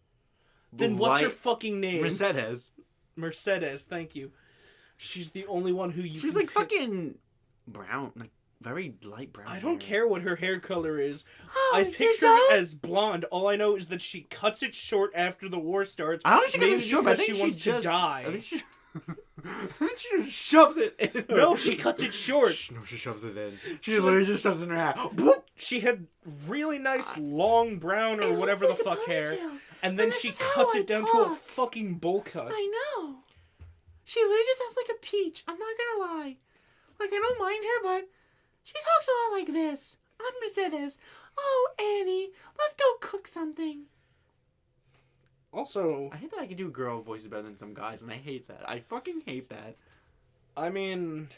Then what's her white fucking name? Mercedes. Thank you. She's the only one who you She's can like pick. fucking brown. Like very light brown. I don't hair. care what her hair color is. Oh, I you picture don't? it as blonde. All I know is that she cuts it short after the war starts. I don't think maybe it's short, but I because think she wants just, to die. I think she, I think she just shoves it in. No, she cuts it short. No, she shoves it in. She literally just shoves it in her hair. Boop. She had really nice long brown or whatever the fuck hair, and then she cuts it down to a fucking bowl cut. I know. She literally just has like a peach. I'm not gonna lie. Like, I don't mind her, but she talks a lot like this. I'm Miss Ennis. Oh, Annie, let's go cook something. Also, I hate that I can do girl voices better than some guys, and I hate that. I fucking hate that. I mean,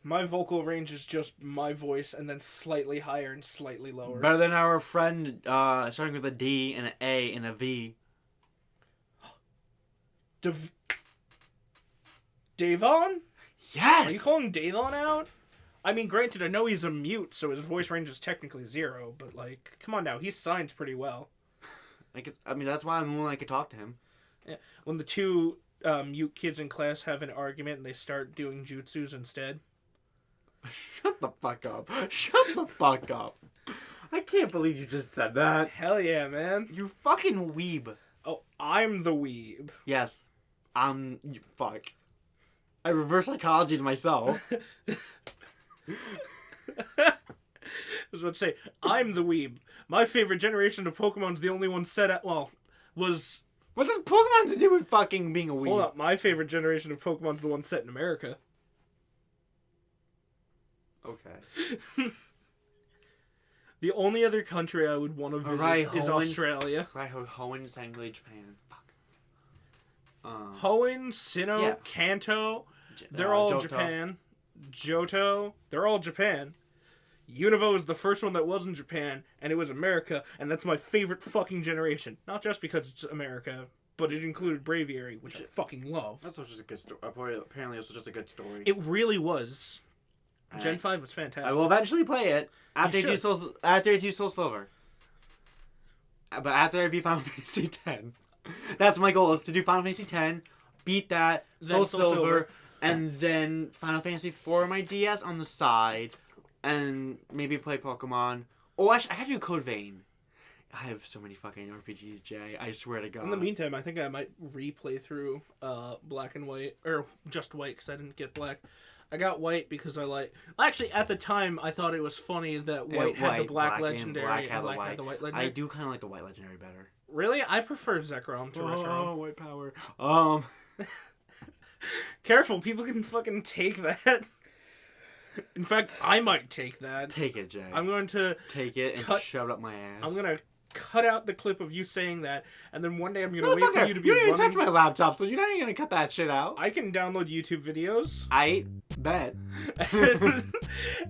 my vocal range is just my voice and then slightly higher and slightly lower. Better than our friend starting with a D and an A and a V. Davon? Yes! Are you calling Davon out? I mean, granted, I know he's a mute, so his voice range is technically 0, but, like, come on now, he signs pretty well. I mean, that's why I'm willing I could talk to him. Yeah. When the two mute kids in class have an argument and they start doing jutsus instead. Shut the fuck up. Shut the fuck up. I can't believe you just said that. Hell yeah, man. You fucking weeb. Oh, I'm the weeb. Yes. Fuck. I reverse psychology to myself. I was about to say, I'm the weeb. My favorite generation of Pokemon's the only one set at, was... What does Pokemon to do with fucking being a weeb? Hold up, my favorite generation of Pokemon's the one set in America. Okay. The only other country I would want to visit is Australia. Right, Hoenn, technically Japan. Fuck. Hoenn, Sinnoh, Yeah. Kanto, they're all Johto. Japan. Johto, they're all Japan. Unova is the first one that wasn't Japan, and it was America, and that's my favorite fucking generation. Not just because it's America, but it included Braviary, which I fucking love. That's just a good story. Apparently, it was just a good story. It really was. Gen 5 was fantastic. I will eventually play it after You I do Soul Silver. But after I beat Final Fantasy X. That's my goal, is to do Final Fantasy X, beat that, Then Soul Silver, and then Final Fantasy 4 on my DS on the side, and maybe play Pokemon. Oh, actually, I have to do Code Vein. I have so many fucking RPGs, Jay. I swear to God. In the meantime, I think I might replay through Black and White, or just White, because I didn't get Black. I got White because I like... Actually, at the time, I thought it was funny that White had the Black Legendary and Black had the White Legendary. I do kind of like the White Legendary better. Really? I prefer Zekrom to Reshiram. Oh, White Power. Careful, people can fucking take that. In fact, I might take that. Take it, Jay. I'm going to... Take it and shove it up my ass. I'm going to cut out the clip of you saying that, and then one day I'm going to wait for you to be You didn't running... touch my laptop, so you're not even going to cut that shit out. I can download YouTube videos. I bet.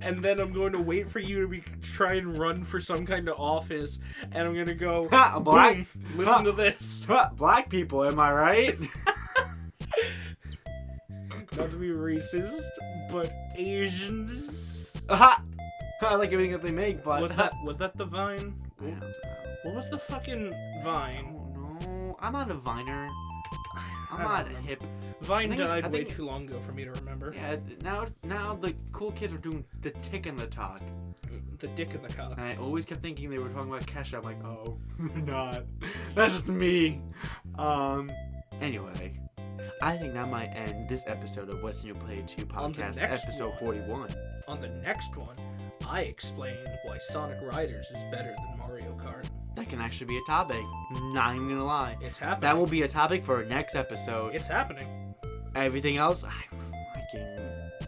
And then I'm going to wait for you to try and run for some kind of office, and I'm going to go, Black. boom, listen to this. Black people, am I right? Not to be racist, but Asians. I like everything that they make, but... Was that the Vine? I don't know. What was the fucking I Vine? don't know. I'm not a Viner. I'm I not don't remember. hip. Vine I died way think- too long ago for me to remember. Yeah, now the cool kids are doing the tick and the talk. The dick in the cock. And I always kept thinking they were talking about Kesha. I'm like, oh, they're not. That's just me. Anyway, I think that might end this episode of What's New Play 2 On the podcast, next episode one. 41. On the next one, I explain why Sonic Riders is better than Mario Kart. That can actually be a topic. Not even gonna lie. It's happening. That will be a topic for our next episode. It's happening. Everything else,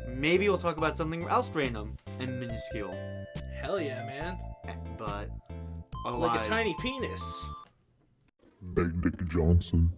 maybe we'll talk about something else random and minuscule. Hell yeah, man. But otherwise, Like a tiny penis. Big Dick Johnson.